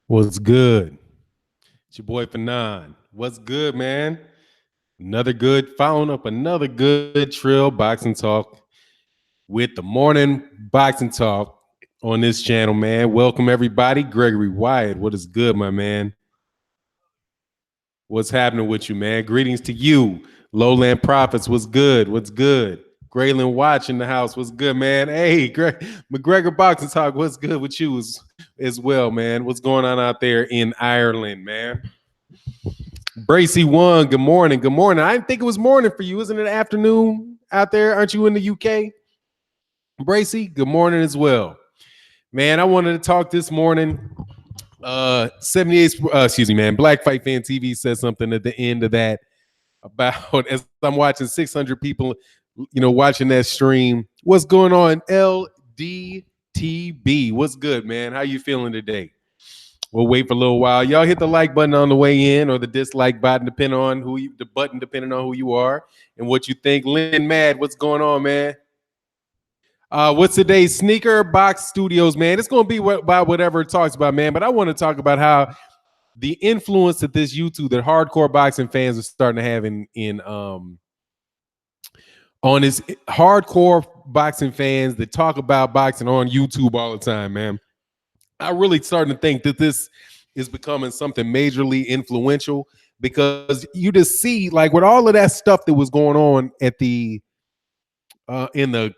What's good? It's your boy Fanon. What's good, man? Following up another good Trill Boxing Talk with the morning boxing talk on this channel, man. Welcome everybody. Gregory Wyatt, what is good, my man? What's happening with you, man? Greetings to you. Lowland Prophets, what's good? What's good? Graylin Watch in the house, what's good, man? Hey, McGregor Boxing Talk, what's good with you as well, man? What's going on out there in Ireland, man? Bracy one, good morning. Good morning. I didn't think it was morning for you. Isn't it afternoon out there? Aren't you in the UK? Bracy, good morning as well. Man, I wanted to talk this morning. 78, man. Black Fight Fan TV said something at the end of that about as I'm watching 600 people, watching that stream. What's going on? LDTB. What's good, man? How you feeling today? We'll wait for a little while. Y'all hit the like button on the way in, or the dislike button, depending on who you are and what you think. Lynn Mad, what's going on, man? What's today's Sneaker Box Studios, man? It's gonna be about whatever it talks about, man. But I want to talk about how the influence that this YouTube that hardcore boxing fans are starting to have on his hardcore boxing fans that talk about boxing on YouTube all the time, man. I'm really starting to think that this is becoming something majorly influential, because you just see, like, with all of that stuff that was going on at the in the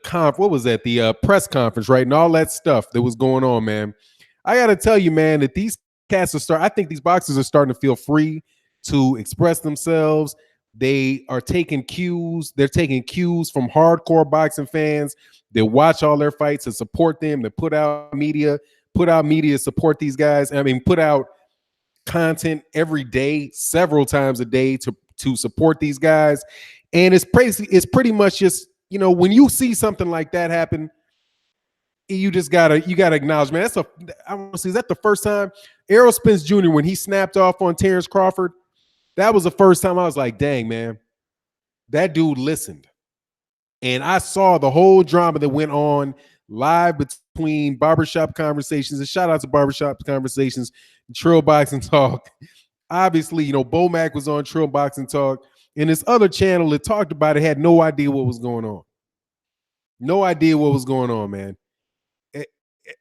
press conference, right, and all that stuff that was going on, man. I got to tell you, man, that these cats I think these boxers are starting to feel free to express themselves. They are taking cues. They're taking cues from hardcore boxing fans that watch all their fights and support them, that put out media support these guys. I mean, put out content every day, several times a day to support these guys. And it's pretty much just, when you see something like that happen, you gotta acknowledge, man. I want to see, is that the first time Errol Spence Jr., when he snapped off on Terrence Crawford? That was the first time I was like, dang, man, that dude listened. And I saw the whole drama that went on live between Barbershop Conversations, and shout out to Barbershop Conversations, Trill Boxing Talk. Obviously, Bo Mac was on Trill Boxing Talk, and this other channel that talked about it had no idea what was going on. No idea what was going on, man.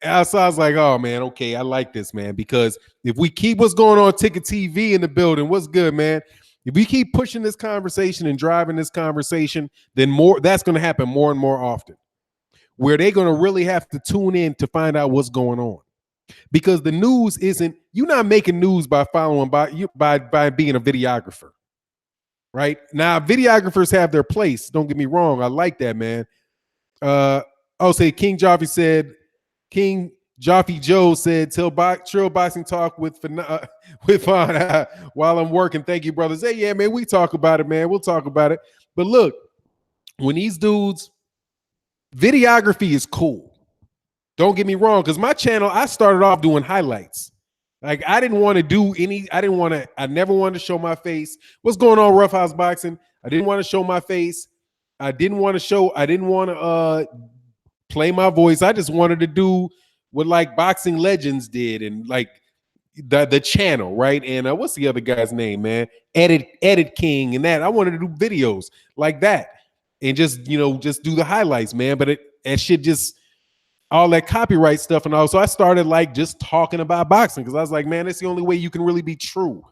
So I was like, oh, man, okay, I like this, man, because if we keep what's going on Ticket TV in the building, what's good, man? If we keep pushing this conversation and driving this conversation, then that's going to happen more and more often, where they're going to really have to tune in to find out what's going on. Because the news isn't, you're not making news by following by being a videographer, right? Now, videographers have their place. Don't get me wrong. I like that, man. Say King Joffe Joe said, Trill Boxing Talk with Fon while I'm working. Thank you, brothers. Hey, yeah, man, we talk about it, man. We'll talk about it. But look, when these dudes, videography is cool. Don't get me wrong, because my channel, I started off doing highlights. Like, I never wanted to show my face. What's going on, Rough House Boxing? I didn't want to show my face. I didn't want to play my voice. I just wanted to do what, like, Boxing Legends did, and like the channel, right? And what's the other guy's name, man? Edit King and that. I wanted to do videos like that and just do the highlights, man. But that shit just, all that copyright stuff and all. So I started like just talking about boxing, because I was like, man, that's the only way you can really be true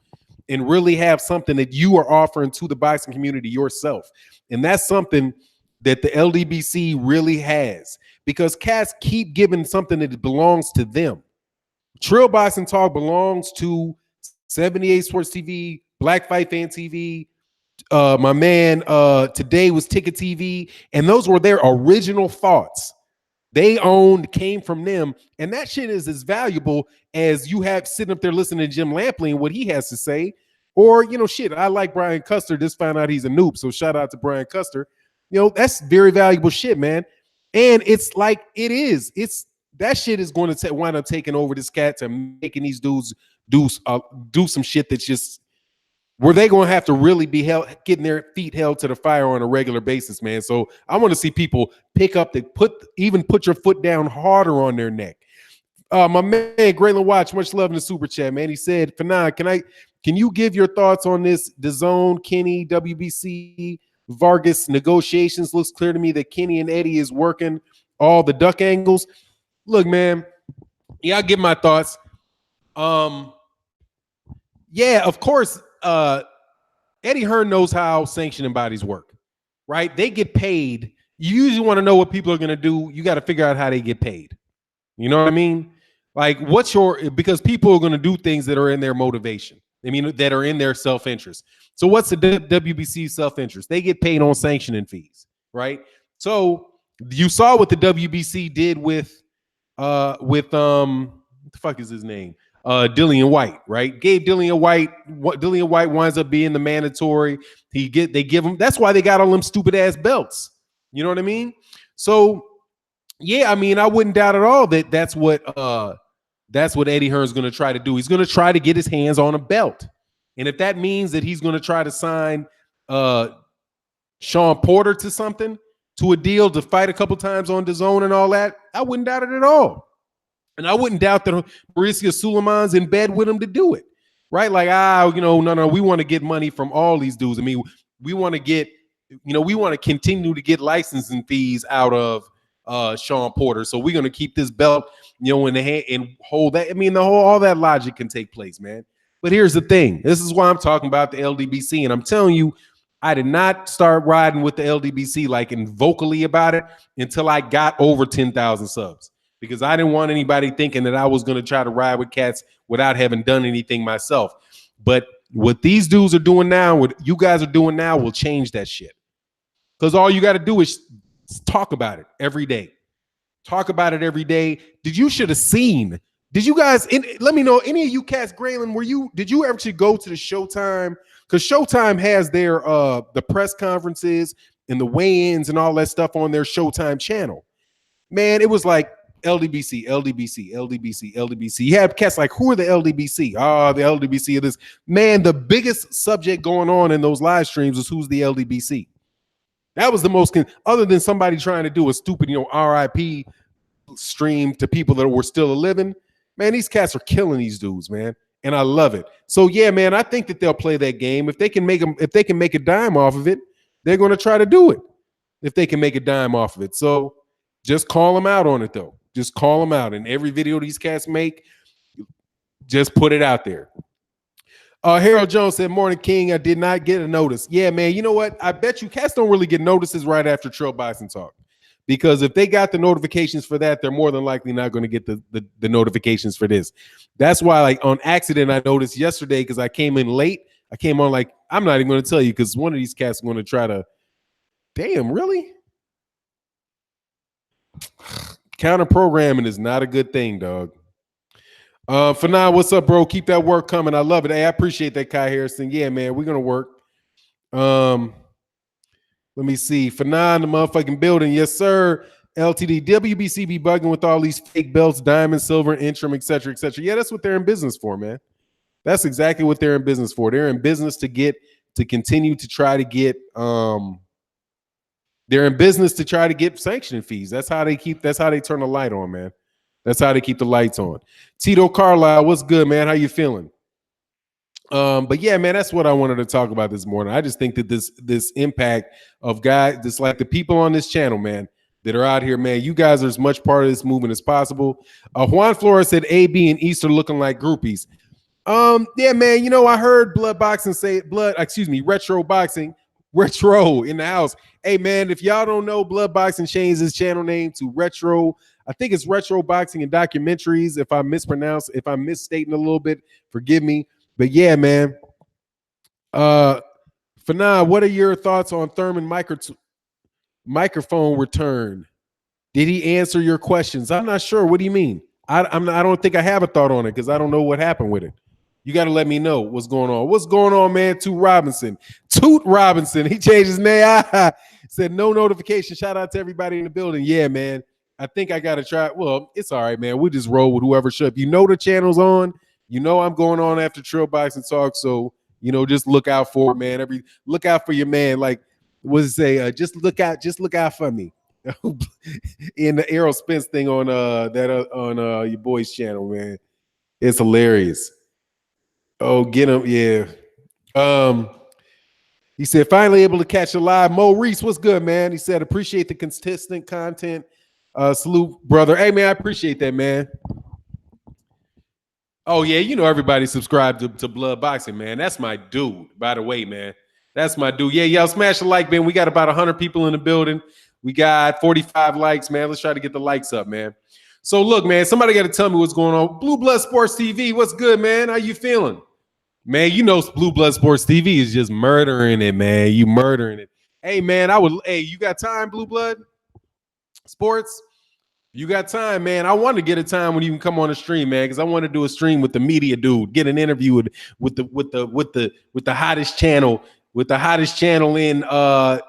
and really have something that you are offering to the boxing community yourself. And that's something that the Ldbc really has, because cats keep giving something that belongs to them. Trill Boxing Talk belongs to 78 Sports TV, Black Fight Fan TV. My man today was Ticket TV, and those were their original thoughts. They came from them, and that shit is as valuable as you have sitting up there listening to Jim Lampley and what he has to say. Or, shit, I like Brian Custer. Just found out he's a noob, so shout out to Brian Custer. That's very valuable shit, man. And it's like, that shit is going to wind up taking over this cat to making these dudes do some shit that's just, where they going to have to really be getting their feet held to the fire on a regular basis, man. So I want to see people put your foot down harder on their neck. My man, Graylin Watch, much love in the super chat, man. He said, Fanan, can you give your thoughts on this DAZN, Kenny, WBC, Vargas negotiations? Looks clear to me that Kenny and Eddie is working all the duck angles. Look, man, yeah, I'll give my thoughts. Yeah, of course, Eddie Hearn knows how sanctioning bodies work, right? They get paid. You usually want to know what people are going to do. You got to figure out how they get paid. You know what I mean? Like, because people are going to do things that are in their motivation. I mean, that are in their self-interest. So what's the WBC self-interest? They get paid on sanctioning fees, right? So you saw what the WBC did with what the fuck is his name? Dillian White, right? Gave Dillian White. What Dillian White winds up being the mandatory. They give him. That's why they got all them stupid ass belts. You know what I mean? So yeah, I mean, I wouldn't doubt at all that that's what Eddie Hearn's going to try to do. He's going to try to get his hands on a belt, and if that means that he's going to try to sign Sean Porter to a deal to fight a couple times on DAZN and all that, I wouldn't doubt it at all. And I wouldn't doubt that Mauricio Suleiman's in bed with him to do it, right? Like, no, we want to get money from all these dudes. I mean, we want to continue to get licensing fees out of Sean Porter. So we're going to keep this belt, in the hand and hold that. I mean, all that logic can take place, man. But here's the thing. This is why I'm talking about the LDBC. And I'm telling you, I did not start riding with the LDBC and vocally about it until I got over 10,000 subs, because I didn't want anybody thinking that I was going to try to ride with cats without having done anything myself. But what these dudes are doing now, what you guys are doing now, will change that shit. Because all you got to do is talk about it every day. Talk about it every day. You should have seen. Did you guys, let me know, any of you cats, Graylin, did you actually go to the Showtime? Because Showtime has their the press conferences and the weigh-ins and all that stuff on their Showtime channel. Man, it was like LDBC, LDBC, LDBC, LDBC. You have cats like, who are the LDBC? The LDBC of this. Man, the biggest subject going on in those live streams is who's the LDBC. That was the most, other than somebody trying to do a stupid, RIP stream to people that were still living. Man, these cats are killing these dudes, man. And I love it. So yeah, man, I think that they'll play that game. If they can make a dime off of it, they're going to try to do it. If they can make a dime off of it. So just call them out on it, though. Just call them out. And every video these cats make, just put it out there. Harold Jones said, "Morning King, I did not get a notice." Yeah, man, you know what? I bet you cats don't really get notices right after Trail Bison Talk. Because if they got the notifications for that, they're more than likely not going to get the notifications for this. That's why, on accident, I noticed yesterday, because I came in late. I came on I'm not even going to tell you, because one of these cats is going to try to, damn, really? Counter programming is not a good thing, dog. For now, what's up, bro? Keep that work coming. I love it. Hey, I appreciate that, Kai Harrison. Yeah, man, we're going to work. Let me see. For now, in the motherfucking building. Yes, sir. LTD. WBC be bugging with all these fake belts, diamond, silver, interim, et cetera, et cetera. Yeah, that's what they're in business for, man. That's exactly what they're in business for. They're in business to continue to try to get they're in business to try to get sanctioning fees. That's how they turn the light on, man. That's how they keep the lights on. Tito Carlisle, what's good, man? How you feeling? But yeah, man, that's what I wanted to talk about this morning. I just think that this impact of guys, this like the people on this channel, man, that are out here, man, you guys are as much part of this movement as possible. Juan Flores said AB and Easter looking like groupies. Yeah, man, I heard Retro in the house. Hey, man, if y'all don't know, Blood Boxing changed his channel name to Retro. I think it's Retro Boxing and Documentaries. If I'm misstating a little bit, forgive me. But yeah, man. Fanan, what are your thoughts on Thurman microphone return? Did he answer your questions? I'm not sure. What do you mean? I don't think I have a thought on it because I don't know what happened with it. You got to let me know what's going on. What's going on, man? Toot Robinson. He changed his name. Said no notification. Shout out to everybody in the building. Yeah, man. I think I got to try. Well, it's all right, man. We'll just roll with whoever shows up. The channel's on. I'm going on after Trail Boxing Talk. So, just look out for it, man. Look out for your man. Like, what does it say? Just look out for me. in the Errol Spence thing on your boy's channel, man. It's hilarious. Oh, get him, yeah. He said, finally able to catch a live. Mo Reese, what's good, man? He said, appreciate the consistent content. Salute, brother. Hey, man, I appreciate that, man. Oh, yeah, you know everybody subscribed to Blood Boxing, man. That's my dude, by the way, man. That's my dude. Yeah, y'all smash the like, man. We got about 100 people in the building. We got 45 likes, man. Let's try to get the likes up, man. So, look, man, somebody got to tell me what's going on. Blue Blood Sports TV, what's good, man? How you feeling? Man, you know Blue Blood Sports TV is just murdering it, man. You murdering it. Hey, man, you got time, Blue Blood Sports? You got time, man. I want to get a time when you can come on a stream, man, because I want to do a stream with the media dude, get an interview with the hottest channel,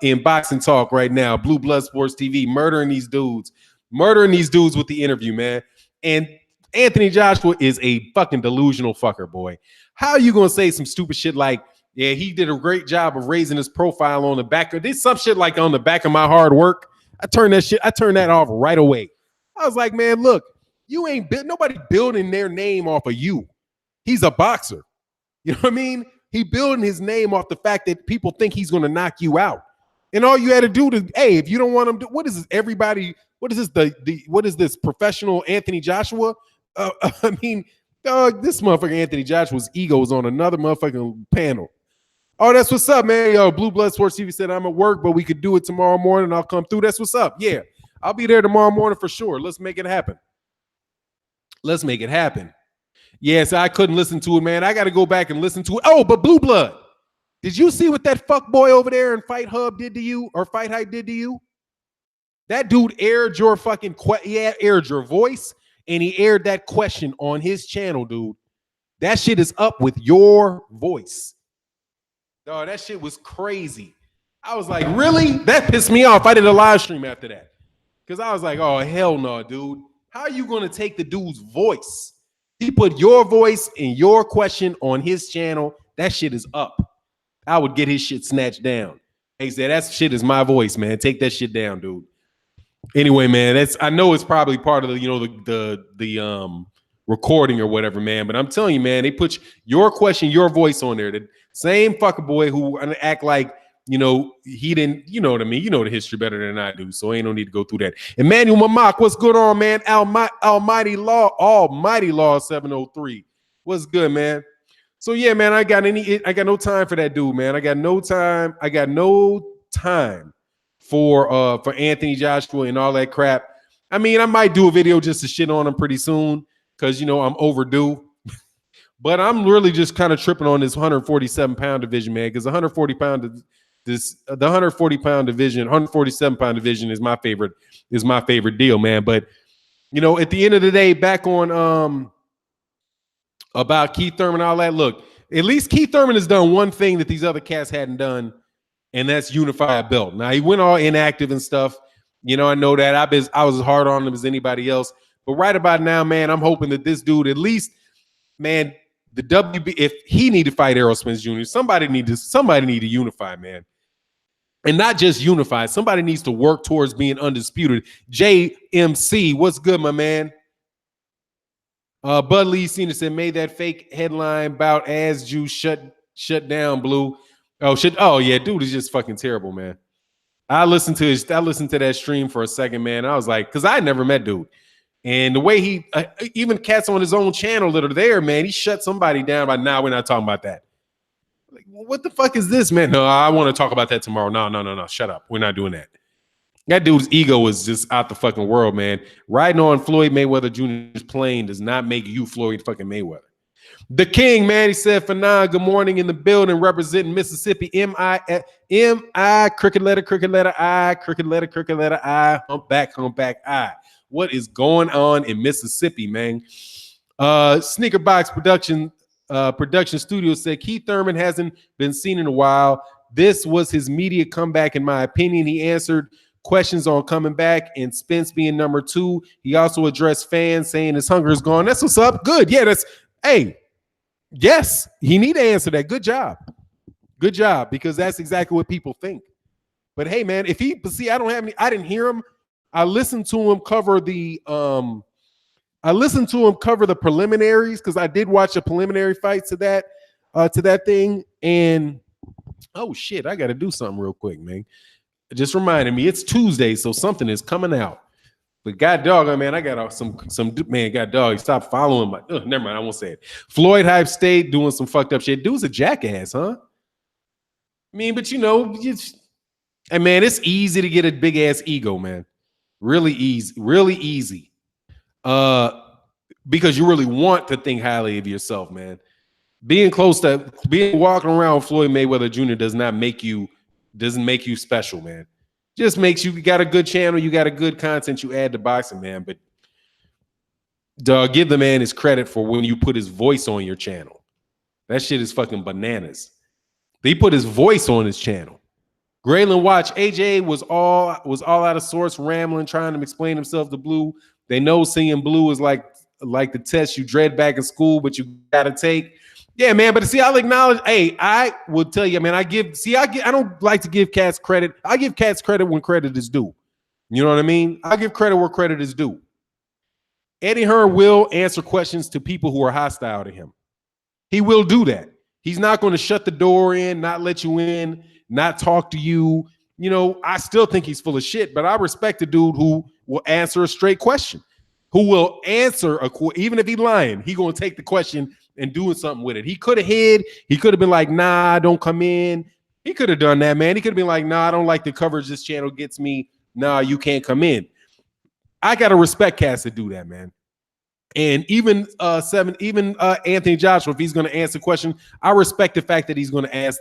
in boxing talk right now. Blue Blood Sports TV, murdering these dudes with the interview, man. And Anthony Joshua is a fucking delusional fucker, boy. How are you gonna say some stupid shit like, yeah, he did a great job of raising his profile on the back of this, some shit like on the back of my hard work? I turned that off right away. I was like, man, look, you ain't nobody building their name off of you. He's a boxer. You know what I mean? He building his name off the fact that people think he's going to knock you out. And all you had to do if you don't want him to, what is this? Everybody, what is this? What is this? Professional Anthony Joshua? I mean, this motherfucker Anthony Joshua's ego is on another motherfucking panel. Oh, that's what's up, man. Yo, Blue Blood Sports TV said I'm at work, but we could do it tomorrow morning. I'll come through. That's what's up. Yeah. I'll be there tomorrow morning for sure. Let's make it happen. Yes, I couldn't listen to it, man. I got to go back and listen to it. Oh, but Blue Blood, did you see what that fuck boy over there in Fight Hub did to you, or Fight Hype did to you? That dude aired your fucking aired your voice, and he aired that question on his channel, dude. That shit is up with your voice. Oh, that shit was crazy. I was like, really? That pissed me off. I did a live stream after that. Because I was like, oh, hell no, dude. How are you going to take the dude's voice? He put your voice and your question on his channel. That shit is up. I would get his shit snatched down. He said, that shit is my voice, man. Take that shit down, dude. Anyway, man, I know it's probably part of the recording or whatever, man. But I'm telling you, man, they put your question, your voice on there. The same fucker boy who act like, he didn't, you know what I mean? You know the history better than I do, so ain't no need to go through that. Emmanuel Mamak, what's good on, man? Almighty Law 703. What's good, man? So yeah, man, I got no time for that dude, man. I got no time for Anthony Joshua and all that crap. I mean, I might do a video just to shit on him pretty soon because I'm overdue. But I'm really just kind of tripping on this 147-pound division, man, because the 140-pound division, 147-pound division is my favorite deal, man. But at the end of the day, back on about Keith Thurman and all that. Look, at least Keith Thurman has done one thing that these other cats hadn't done, and that's unify a belt. Now he went all inactive and stuff. I know that I was as hard on him as anybody else. But right about now, man, I'm hoping that this dude at least, man, the WB, if he need to fight Errol Spence Jr., somebody need to unify, man. And not just unify. Somebody needs to work towards being undisputed. JMC, what's good, my man? Bud Lee Senior said, made that fake headline about as Jew shut down, Blue. Oh yeah, dude is just fucking terrible, man. I listened to that stream for a second, man. I was like, because I never met dude. And the way he, even cats on his own channel that are there, man, he shut somebody down. But now we're not talking about that. Like, what the fuck is this, man? No, I want to talk about that tomorrow. No. Shut up. We're not doing that. That dude's ego is just out the fucking world, man. Riding on Floyd Mayweather Jr.'s plane does not make you Floyd fucking Mayweather. The King, man, he said, Fanon, good morning in the building, representing Mississippi. M-I, crooked letter I, crooked letter I, humpback I. What is going on in Mississippi, man? Sneaker Box Production Studio said Keith Thurman hasn't been seen in a while. This was his media comeback, in my opinion. He answered questions on coming back and Spence being number 2. He also addressed fans saying his hunger is gone. That's what's up. Good. Yeah, yes, he need to answer that. Good job, because that's exactly what people think. But hey, man, I didn't hear him I listened to him cover the preliminaries because I did watch the preliminary fight to that thing. And oh shit, I got to do something real quick, man. It just reminded me it's Tuesday, so something is coming out. But God dog, man, I got some man. God dog, stop following my. Never mind, I won't say it. Floyd Hype stayed doing some fucked up shit. Dude's a jackass, huh? I mean, but and man, it's easy to get a big ass ego, man. Really easy, really easy. Because you really want to think highly of yourself, man. Being walking around Floyd Mayweather Jr. doesn't make you special, man. Just makes you got a good channel, you got a good content you add to boxing, man. But dog, give the man his credit for when you put his voice on your channel. That shit is fucking bananas. He put his voice on his channel. Graylin Watch, AJ was all out of sorts, rambling, trying to explain himself to Blue. They know seeing Blue is like the test you dread back in school, but you gotta take. Yeah, man. But see, I'll acknowledge. Hey, I will tell you, man. I don't like to give cats credit. I give cats credit when credit is due. You know what I mean? I give credit where credit is due. Eddie Hearn will answer questions to people who are hostile to him. He will do that. He's not going to shut the door in, not let you in, not talk to you. You know, I still think he's full of shit, but I respect a dude who will answer a straight question, who will answer even if he's lying, he going to take the question and doing something with it. He could have hid. He could have been like, nah, don't come in. He could have done that, man. He could have been like, nah, I don't like the coverage this channel gets me. Nah, you can't come in. I got to respect cats to do that, man. And even Anthony Joshua, if he's going to answer the question, I respect the fact that he's going to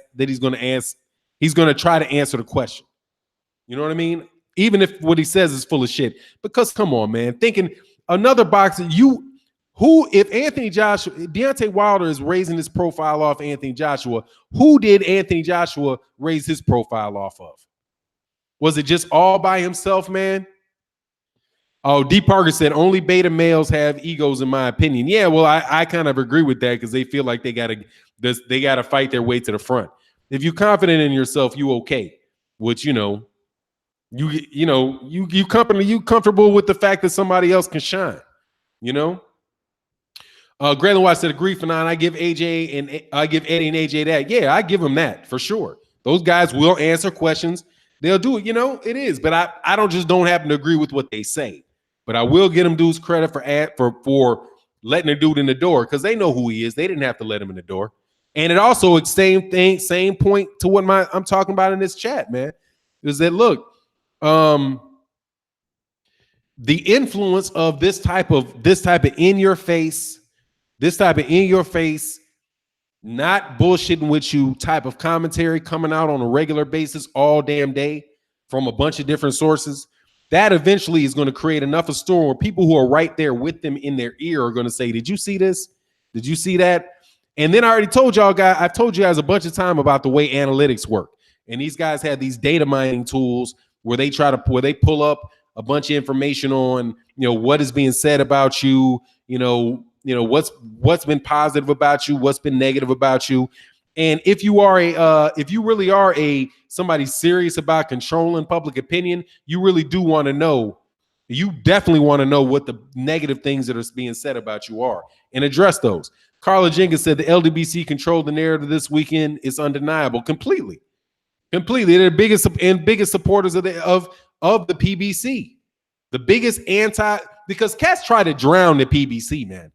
try to answer the question. You know what I mean? Even if what he says is full of shit. Because come on, man. Thinking another boxer, if Anthony Joshua, Deontay Wilder is raising his profile off Anthony Joshua, who did Anthony Joshua raise his profile off of? Was it just all by himself, man? Oh, D. Parker said only beta males have egos, in my opinion. Yeah, well, I kind of agree with that because they feel like they gotta fight their way to the front. If you're confident in yourself, you okay. Which you comfortable with the fact that somebody else can shine. You know. Graylin Watts said agree for 9. I give Eddie and AJ that. Yeah, I give them that for sure. Those guys will answer questions. They'll do it. You know, it is. But I don't happen to agree with what they say. But I will get them dudes credit for letting the dude in the door because they know who he is. They didn't have to let him in the door. And it also same point to what I'm talking about in this chat, man. Is that look, the influence of this type of in your face, not bullshitting with you type of commentary coming out on a regular basis all damn day from a bunch of different sources. That eventually is going to create enough of a storm where people who are right there with them in their ear are going to say, did you see this? Did you see that? And then I already told y'all guys, I've told you guys a bunch of time about the way analytics work. And these guys have these data mining tools where they pull up a bunch of information on, what is being said about you, what's been positive about you, what's been negative about you. And if you really are somebody serious about controlling public opinion, you really do want to know. You definitely want to know what the negative things that are being said about you are and address those. Carla Jenkins said the Ldbc controlled the narrative this weekend. It's undeniable. Completely. They're the biggest supporters of the PBC. The biggest because cats try to drown the PBC, man.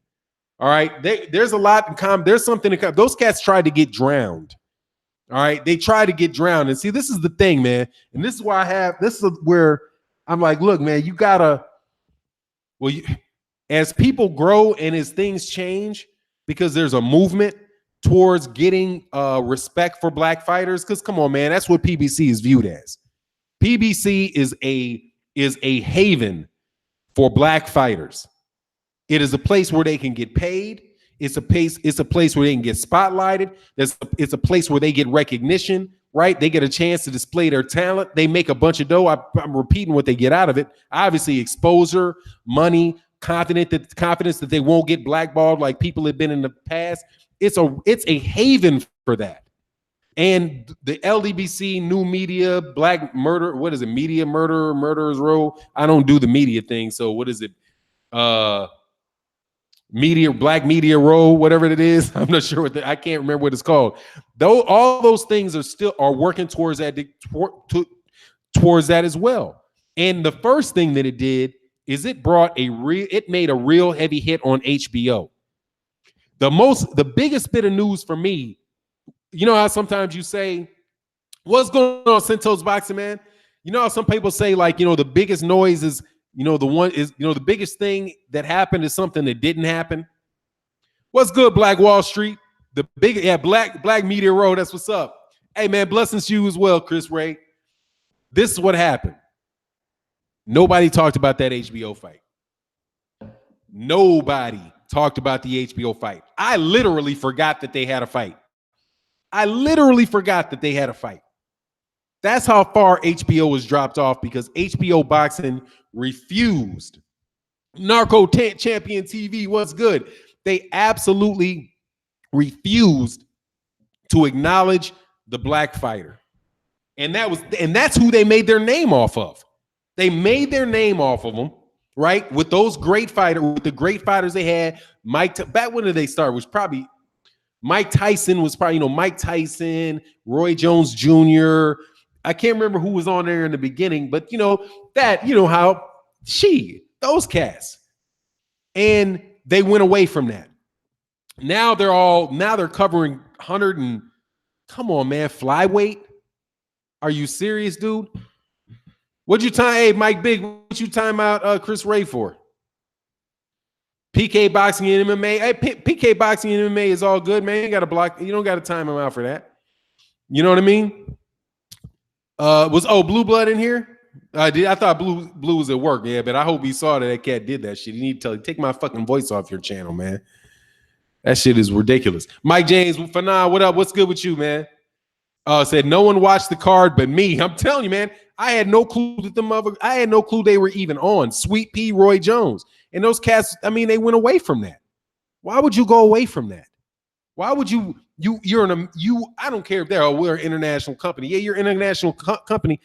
All right, there's a lot in common. There's something in common. Those cats tried to get drowned. All right, they tried to get drowned. And see, this is the thing, man. And this is where I'm like, look, man, you gotta. Well, as people grow and as things change, because there's a movement towards getting respect for black fighters. Because come on, man, that's what PBC is viewed as. PBC is a haven for black fighters. It is a place where they can get paid. It's a place where they can get spotlighted. It's a place where they get recognition, right? They get a chance to display their talent. They make a bunch of dough. I'm repeating what they get out of it. Obviously, exposure, money, confidence that they won't get blackballed like people have been in the past. It's a haven for that. And the LDBC, New Media, Black Murder, what is it? Media Murder, Murderers Row. I don't do the media thing. So what is it? Media, Black Media Row, whatever it is. I'm not sure I can't remember what it's called. Though all those things are working towards that towards that as well. And the first thing that it did is it made a real heavy hit on HBO. The biggest bit of news for me, you know how sometimes you say, what's going on, Sento's Boxing, man? You know how some people say, like, the biggest noise is, the biggest thing that happened is something that didn't happen. What's good, Black Wall Street? Black Media Row, that's what's up. Hey, man, blessings to you as well, Chris Ray. This is what happened. Nobody talked about that HBO fight. Nobody talked about the HBO fight. I literally forgot that they had a fight. That's how far HBO was dropped off, because HBO Boxing refused. Narco Champion TV, what's good? They absolutely refused to acknowledge the black fighter. And that's who they made their name off of. They made their name off of them, right? With those great fighters they had. Back when did they start? Was probably Mike Tyson, Mike Tyson, Roy Jones Jr. I can't remember who was on there in the beginning, but those cats. And they went away from that. Now they're covering 100 and, come on, man, flyweight. Are you serious, dude? What'd you time? Hey, Mike Big, what you time out Chris Ray for? PK Boxing and MMA. Hey, PK Boxing and MMA is all good, man. You got to block. You don't got to time him out for that. You know what I mean? Blue Blood in here? I thought Blue was at work. Yeah, but I hope he saw that cat did that shit. You need to tell him, take my fucking voice off your channel, man. That shit is ridiculous. Mike James, Fanan, what up? What's good with you, man? Said no one watched the card but me. I'm telling you, man. I had no clue I had no clue they were even on. Sweet Pea, Roy Jones, and those cats. I mean, they went away from that. Why would you go away from that? Why would you? I don't care if we're an international company. Yeah, you're an international company.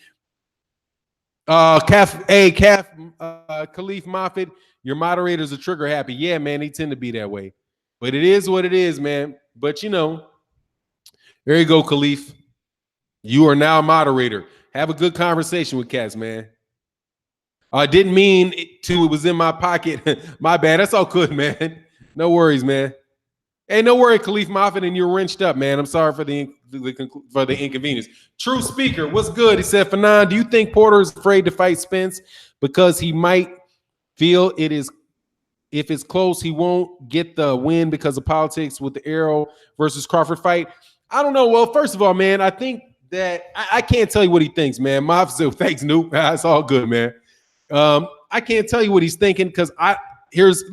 Khalif Moffitt, your moderators are trigger happy. Yeah, man, they tend to be that way. But it is what it is, man. But there you go, Khalif. You are now a moderator. Have a good conversation with cats, man. I didn't mean it was in my pocket. My bad. That's all good, man. No worries, man. Hey, no worry, Khalif Moffitt, and you're wrenched up, man. I'm sorry for the inconvenience. True Speaker, what's good? He said, Fanan, do you think Porter is afraid to fight Spence because he might feel if it's close, he won't get the win because of politics with the Errol versus Crawford fight? I don't know. Well, first of all, man, I think that I can't tell you what he thinks, man. Mob said, thanks, Noop. It's all good, man. I can't tell you what he's thinking because let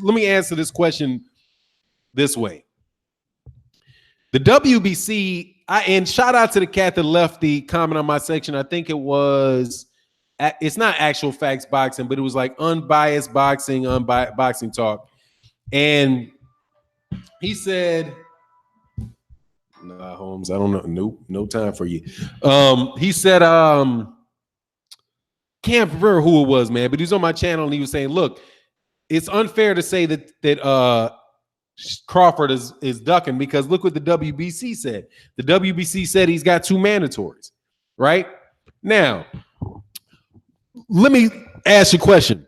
me answer this question this way. The WBC, and shout out to the cat that left the comment on my section. I think it's not Actual Facts Boxing, but it was like Unbiased Boxing, Boxing Talk. And he said, nah, Holmes, I don't know. Nope, no time for you. He said, can't remember who it was, man, but he was on my channel and he was saying, look, it's unfair to say that Crawford is ducking because look what the WBC said. The WBC said he's got 2 mandatories, right? Now, let me ask you a question.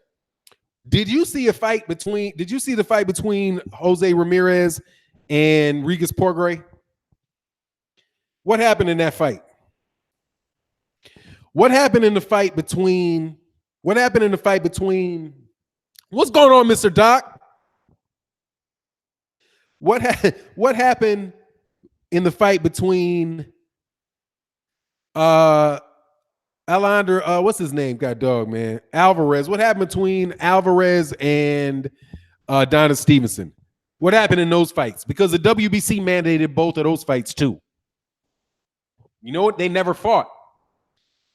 Did you see the fight between Jose Ramirez and Regis Porgray? What happened in that fight? What happened in the fight between what's going on, Mr. Doc? What happened in the fight between Alondra, what's his name? God dog, man. Alvarez. What happened between Alvarez and Donna Stevenson? What happened in those fights? Because the WBC mandated both of those fights too. You know what? They never fought.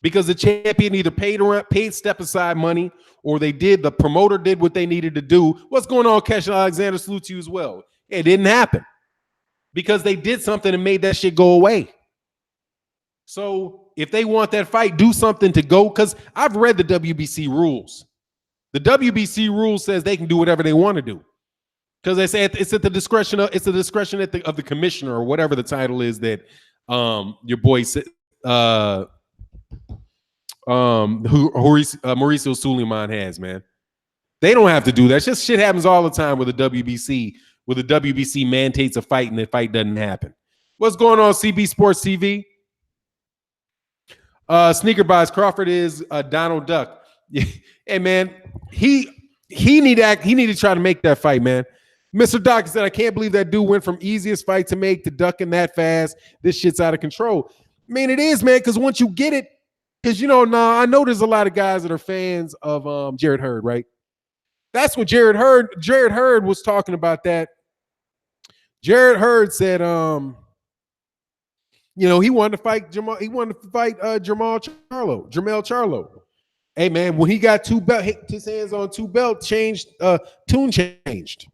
Because the champion either paid step aside money or the promoter did what they needed to do. What's going on, Kesha Alexander? Salute to you as well. It didn't happen because they did something and made that shit go away. So if they want that fight, do something to go. Because I've read the WBC rules. The WBC rules says they can do whatever they want to do. Because they say it's at the discretion of of the commissioner or whatever the title is that your boy Mauricio Suleiman has, man. They don't have to do that. It's just shit happens all the time with the WBC, where the WBC mandates a fight and the fight doesn't happen. What's going on, CB Sports TV? Sneaker Buys Crawford is Donald Duck. Hey man, he need to try to make that fight, man. Mr. Doc said, I can't believe that dude went from easiest fight to make to ducking that fast. This shit's out of control. I mean, it is, man, because once you get it, because I know there's a lot of guys that are fans of Jared Hurd, right? That's what Jared Hurd was talking about. That Jared Hurd said, he wanted to fight Jamal. He wanted to fight Jermell Charlo. Hey man, when he got his hands on two belts, tune changed,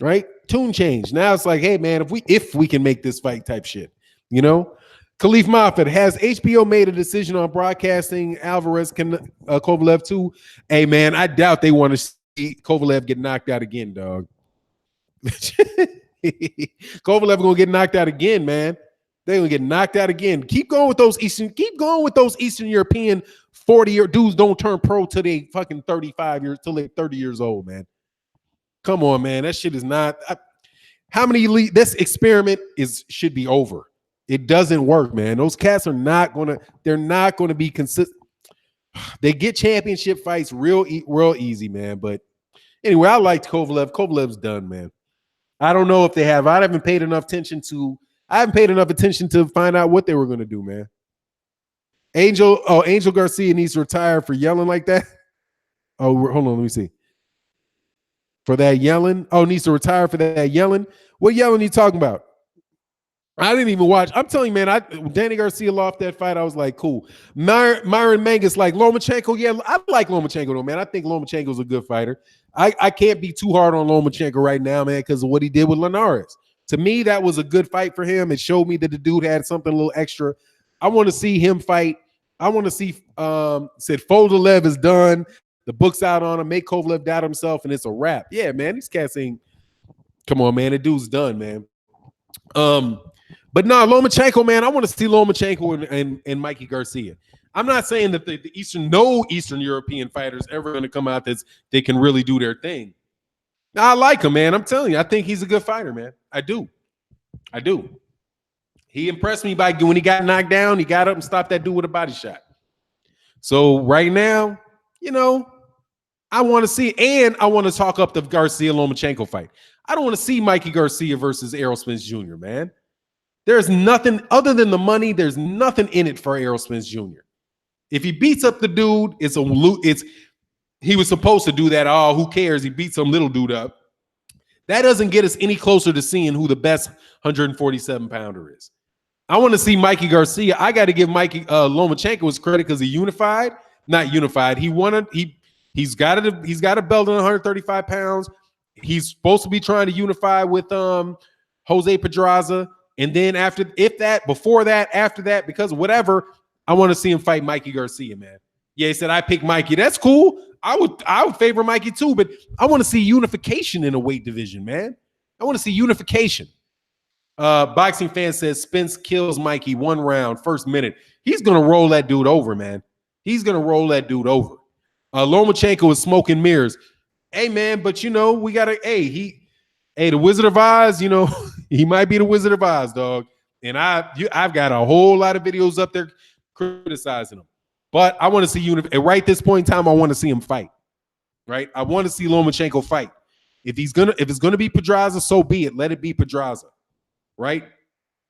right? Tune changed. Now it's like, hey man, if we can make this fight type shit, Khalif Moffat, has HBO made a decision on broadcasting Alvarez Kovalev too? Hey man, I doubt they want to see Kovalev get knocked out again, dog. Kovalev gonna get knocked out again, man. They're gonna get knocked out again. Keep going with those Eastern European 40-year dudes don't turn pro till they fucking 35 years, till they're 30 years old, man. Come on, man. That shit is not. How many elite? This experiment should be over. It doesn't work, man. Those cats are not gonna. They're not gonna be consistent. They get championship fights real easy, man. But anyway, I liked Kovalev. Kovalev's done, man. I don't know if they have. I haven't paid enough attention to find out what they were gonna do, man. Angel Garcia needs to retire for yelling like that. Oh, hold on, let me see. For that yelling? Oh, needs to retire for that yelling? What yelling are you talking about? I didn't even watch. I'm telling you, man, Danny Garcia lost that fight. I was like, cool. Myron Mangus, like Lomachenko. Yeah, I like Lomachenko, though, man. I think Lomachenko's a good fighter. I can't be too hard on Lomachenko right now, man, because of what he did with Linares. To me, that was a good fight for him. It showed me that the dude had something a little extra. I want to see him fight. I want to see, said Kovalev is done. The book's out on him. Make Kovalev doubt himself, and it's a wrap. Yeah, man, these cats ain't. Come on, man. The dude's done, man. But no, Lomachenko, man, I want to see Lomachenko and Mikey Garcia. I'm not saying that the Eastern European fighters ever going to come out that they can really do their thing. I like him, man. I'm telling you, I think he's a good fighter, man. I do. He impressed me by when he got knocked down, he got up and stopped that dude with a body shot. So right now, I want to see, and I want to talk up the Garcia Lomachenko fight. I don't want to see Mikey Garcia versus Errol Spence Jr., man. There's nothing other than the money. There's nothing in it for Errol Spence Jr. If he beats up the dude, he was supposed to do that. Oh, who cares? He beat some little dude up. That doesn't get us any closer to seeing who the best 147-pounder is. I want to see Mikey Garcia. I got to give Mikey Lomachenko his credit because he unified. Not unified. He won. He's got a belt in 135 pounds. He's supposed to be trying to unify with Jose Pedraza. And then after that, because of whatever, I want to see him fight Mikey Garcia, man. Yeah, he said I picked Mikey. That's cool. I would favor Mikey too, but I want to see unification in a weight division, man. I want to see unification. Boxing fan says Spence kills Mikey 1 round, first minute. He's gonna roll that dude over, man. He's gonna roll that dude over. Lomachenko is smoking mirrors. Hey, man, but we gotta. The Wizard of Oz. He might be the Wizard of Oz, dog. And I've got a whole lot of videos up there criticizing him. But I want to see right this point in time. I want to see him fight. Right, I want to see Lomachenko fight. If it's gonna be Pedraza, so be it. Let it be Pedraza. Right?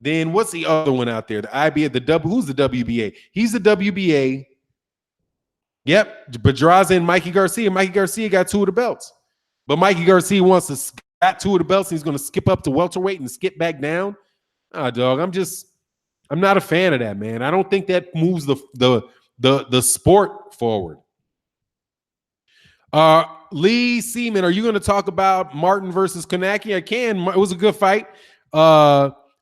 Then what's the other one out there? The IBA, who's the WBA? He's the WBA. Yep, Pedraza and Mikey Garcia. Mikey Garcia got 2 of the belts. But Mikey Garcia got 2 of the belts and he's going to skip up to welterweight and skip back down. Dog, I'm not a fan of that, man. I don't think that moves the sport forward. Lee Seaman, are you going to talk about Martin versus Kanaki? I can. It was a good fight.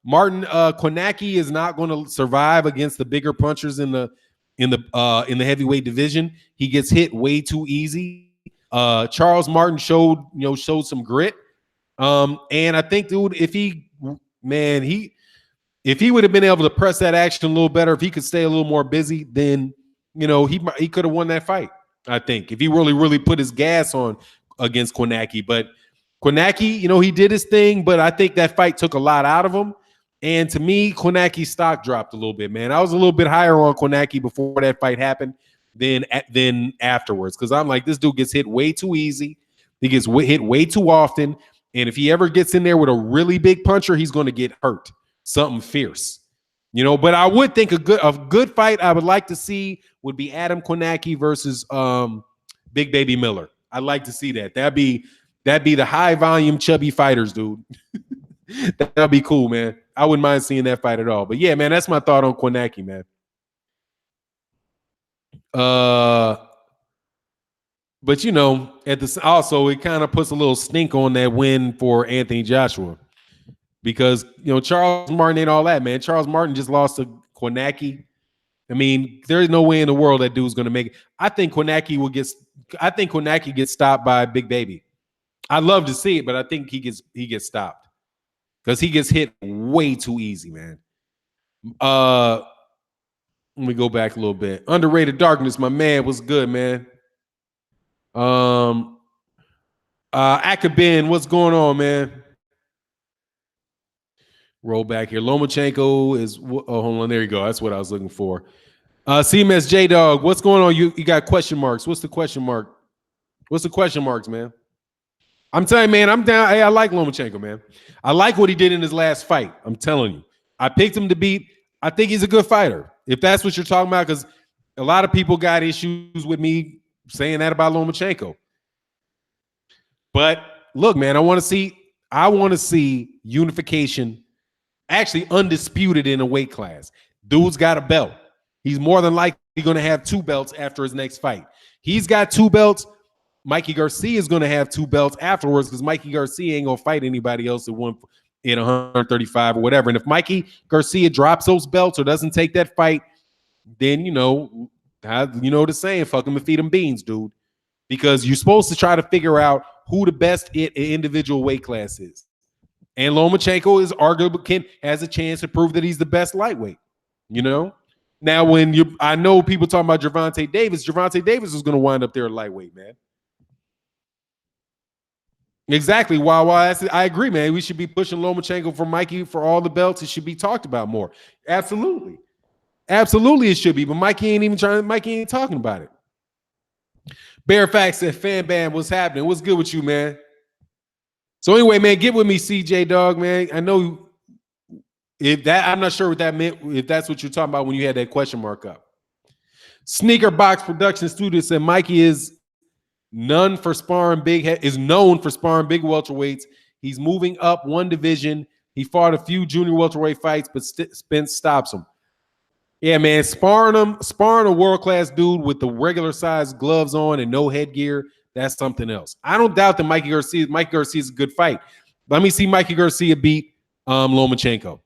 Martin Konecki is not going to survive against the bigger punchers in the heavyweight division. He gets hit way too easy. Charles Martin showed some grit. And I think, dude, if he would have been able to press that action a little better, if he could stay a little more busy, then he could have won that fight. I think if he really put his gas on against Konecki. But Konecki, he did his thing, but I think that fight took a lot out of him. And to me, Konecki's stock dropped a little bit, man. I was a little bit higher on Konecki before that fight happened than afterwards, because I'm like, this dude gets hit way too easy. He gets hit way too often. And if he ever gets in there with a really big puncher, he's going to get hurt. Something fierce. But I would think a good fight I would like to see would be Adam Konecki versus Big Baby Miller. I'd like to see that. That'd be the high volume chubby fighters, dude. That'd be cool, man. I wouldn't mind seeing that fight at all. But yeah, man, that's my thought on Konecki, man. But also it kind of puts a little stink on that win for Anthony Joshua, because Charles Martin ain't all that, man. Charles Martin just lost to Konecki. I mean, there's no way in the world that dude's gonna make it. I think Konecki gets stopped by Big Baby. I'd love to see it, but I think he gets stopped because he gets hit way too easy, man. Let me go back a little bit. Underrated Darkness, my man, what's good, man? Akabin, what's going on, man? Roll back here. Lomachenko is hold on, there you go. That's what I was looking for. CMS J Dog, what's going on? You got question marks. What's the question mark? What's the question marks, man? I'm telling you, man, I'm down. Hey, I like Lomachenko, man. I like what he did in his last fight. I'm telling you. I picked him to beat. I think he's a good fighter, if that's what you're talking about, because a lot of people got issues with me saying that about Lomachenko. But look, man, I want to see unification, actually undisputed in a weight class. Dude's got a belt. He's more than likely going to have 2 belts after his next fight. He's got 2 belts. Mikey Garcia is going to have 2 belts afterwards, because Mikey Garcia ain't going to fight anybody else at 135 or whatever. And if Mikey Garcia drops those belts or doesn't take that fight, then the saying, fuck him and feed him beans, dude. Because you're supposed to try to figure out who the best individual weight class is. And Lomachenko is arguably has a chance to prove that he's the best lightweight. Now I know people talking about Gervonta Davis. Gervonta Davis is going to wind up there at lightweight, man. Exactly. I agree, man. We should be pushing Lomachenko for Mikey for all the belts. It should be talked about more. Absolutely. Absolutely, it should be. But Mikey ain't talking about it. Bearfax said, Fan Band, what's happening? What's good with you, man? So anyway, man, get with me, CJ Dog, man. I know I'm not sure what that meant, if that's what you're talking about when you had that question mark up. Sneaker Box Production Studio said Mikey is known for sparring big welterweights. He's moving up one division. He fought a few junior welterweight fights, but Spence stops him. Yeah, man, sparring a world-class dude with the regular size gloves on and no headgear, that's something else. I don't doubt that Mikey Garcia is a good fight. Let me see Mikey Garcia beat Lomachenko.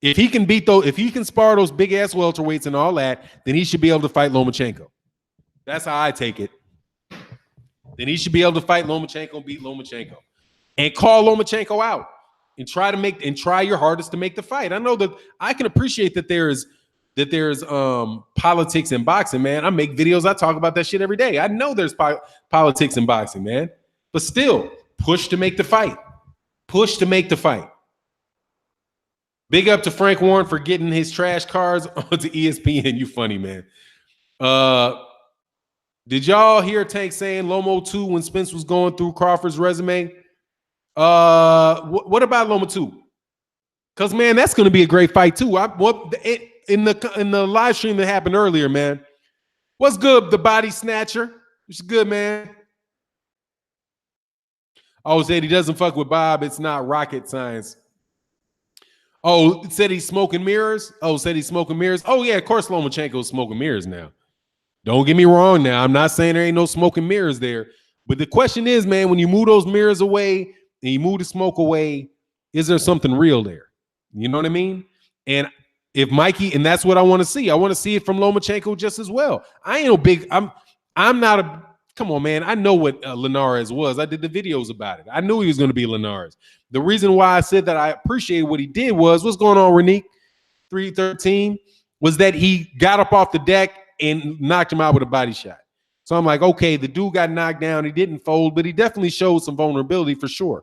If he can spar those big ass welterweights and all that, then he should be able to fight Lomachenko. That's how I take it. Then he should be able to fight Lomachenko and beat Lomachenko. And call Lomachenko out and try your hardest to make the fight. I know that I can appreciate that there's politics in boxing, man. I make videos, I talk about that shit every day. I know there's politics in boxing, man. But still, push to make the fight. Push to make the fight. Big up to Frank Warren for getting his trash cards onto ESPN. You funny, man. Did y'all hear Tank saying Lomo 2 when Spence was going through Crawford's resume? What about Loma 2? Because, man, that's going to be a great fight, too. In the live stream that happened earlier, man. What's good, the body snatcher? What's good, man? Oh, said he doesn't fuck with Bob. It's not rocket science. Oh, it said he's smoking mirrors? Oh, said he's smoking mirrors? Oh, yeah, of course Lomachenko's smoking mirrors now. Don't get me wrong now. I'm not saying there ain't no smoking mirrors there. But the question is, man, when you move those mirrors away and you move the smoke away, is there something real there? You know what I mean? And if Mikey, and that's what I want to see. I want to see it from Lomachenko just as well. I ain't no big. I'm not a. Come on, man. I know what Linares was. I did the videos about it. I knew he was going to be Linares. The reason why I said that I appreciated what he did was, what's going on, Renique? 313 was that he got up off the deck and knocked him out with a body shot. So I'm like, okay, the dude got knocked down. He didn't fold, but he definitely showed some vulnerability for sure.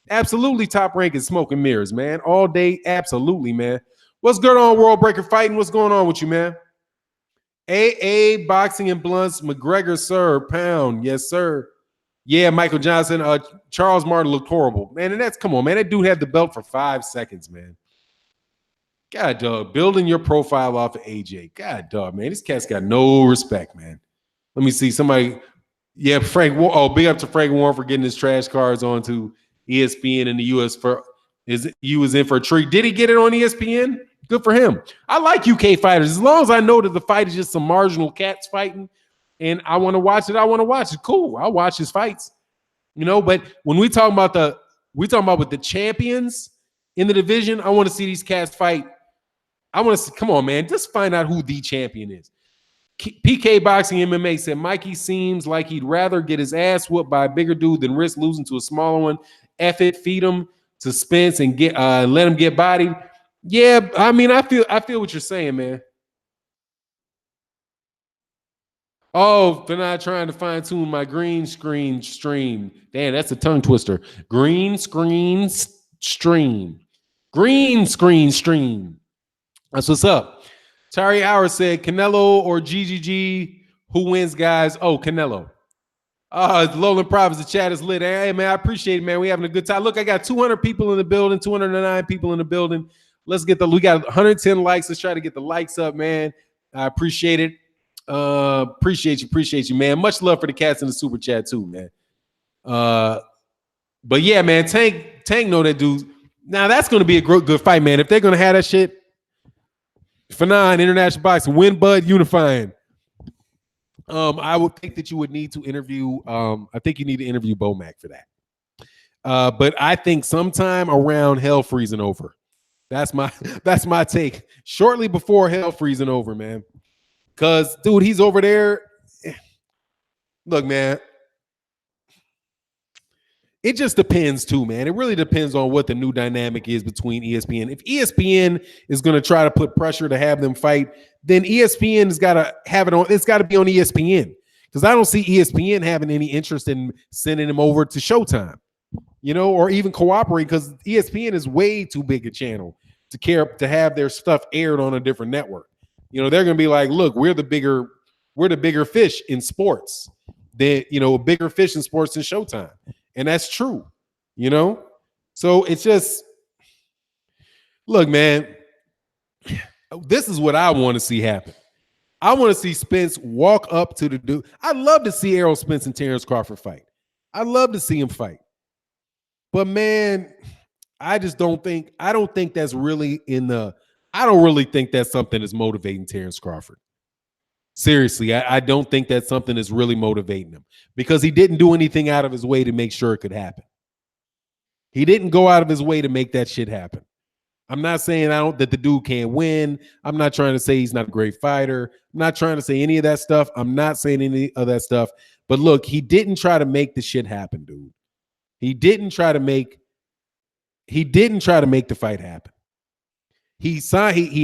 Absolutely top rank is smoke and mirrors, man. All day, absolutely, man. What's going on, World Breaker Fighting? What's going on with you, man? AA Boxing and Blunts, McGregor, sir. Pound, yes, sir. Yeah, Michael Johnson. Charles Martin looked horrible, man. And that's, come on, man. That dude had the belt for 5 seconds, man. God, dog, building your profile off of AJ. God, dog, man. This cat's got no respect, man. Let me see. Somebody, yeah, Frank. Oh, big up to Frank Warren for getting his trash cards onto ESPN in the US for he was in for a treat. Did he get it on ESPN? Good for him. I like UK fighters. As long as I know that the fight is just some marginal cats fighting and I want to watch it, I want to watch it. Cool. I'll watch his fights. You know, but when we talk about with the champions in the division, I want to see these cats fight. I want to see, come on, man, just find out who the champion is. PK Boxing MMA said Mikey seems like he'd rather get his ass whooped by a bigger dude than risk losing to a smaller one. F it, feed him to Spence and get let him get bodied. Yeah, I mean, I feel what you're saying, man. Oh, they're not trying to fine tune my green screen stream. Damn, that's a tongue twister. Green screen stream. Green screen stream. That's what's up. Tari Hour said Canelo or GGG. Who wins, guys? Oh, Canelo. Lowland Province, the chat is lit. Hey, man, I appreciate it, man. We having a good time. Look, I got 200 people in the building, 209 people in the building. Let's get we got 110 likes. Let's try to get the likes up, man. I appreciate it. Appreciate you, man. Much love for the cats in the super chat too, man. But yeah, man, Tank know that dude. Now that's gonna be a good fight, man. If they're gonna have that shit, Fanon, International Boxing, Win Bud Unifying. I would think that you would need to interview. I think you need to interview Bomac for that. But I think sometime around hell freezing over. That's my take. Shortly before hell freezing over, man. Cause dude, he's over there. Look, man. It just depends too, man. It really depends on what the new dynamic is between ESPN. If ESPN is going to try to put pressure to have them fight, then ESPN has got to have it on. It's got to be on ESPN because I don't see ESPN having any interest in sending them over to Showtime, you know, or even cooperate because ESPN is way too big a channel to care to have their stuff aired on a different network. You know, they're going to be like, look, we're the bigger fish in sports. Bigger fish in sports than Showtime. And that's true, you know? So it's just, look, man, this is what I want to see happen. I want to see Spence walk up to the dude. I'd love to see Errol Spence and Terrence Crawford fight. I'd love to see him fight. But, man, I don't think that's really I don't really think that's something that's motivating Terrence Crawford. Seriously, I don't think that's something that's really motivating him because he didn't do anything out of his way to make sure it could happen. He didn't go out of his way to make that shit happen. I'm not saying that the dude can't win. I'm not trying to say he's not a great fighter. I'm not trying to say any of that stuff. I'm not saying any of that stuff. But look, he didn't try to make the shit happen, dude. He didn't try to make the fight happen. He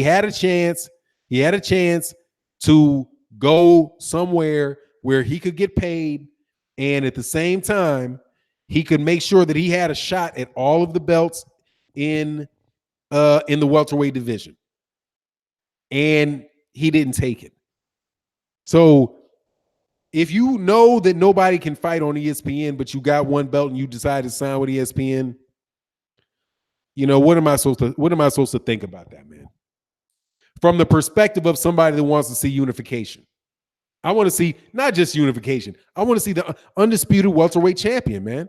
had a chance. He had a chance to go somewhere where he could get paid, and at the same time, he could make sure that he had a shot at all of the belts in the welterweight division. And he didn't take it. So if you know that nobody can fight on ESPN, but you got one belt and you decide to sign with ESPN, you know, what am I supposed to think about that, man? From the perspective of somebody that wants to see unification. I want to see not just unification. I want to see the undisputed welterweight champion, man.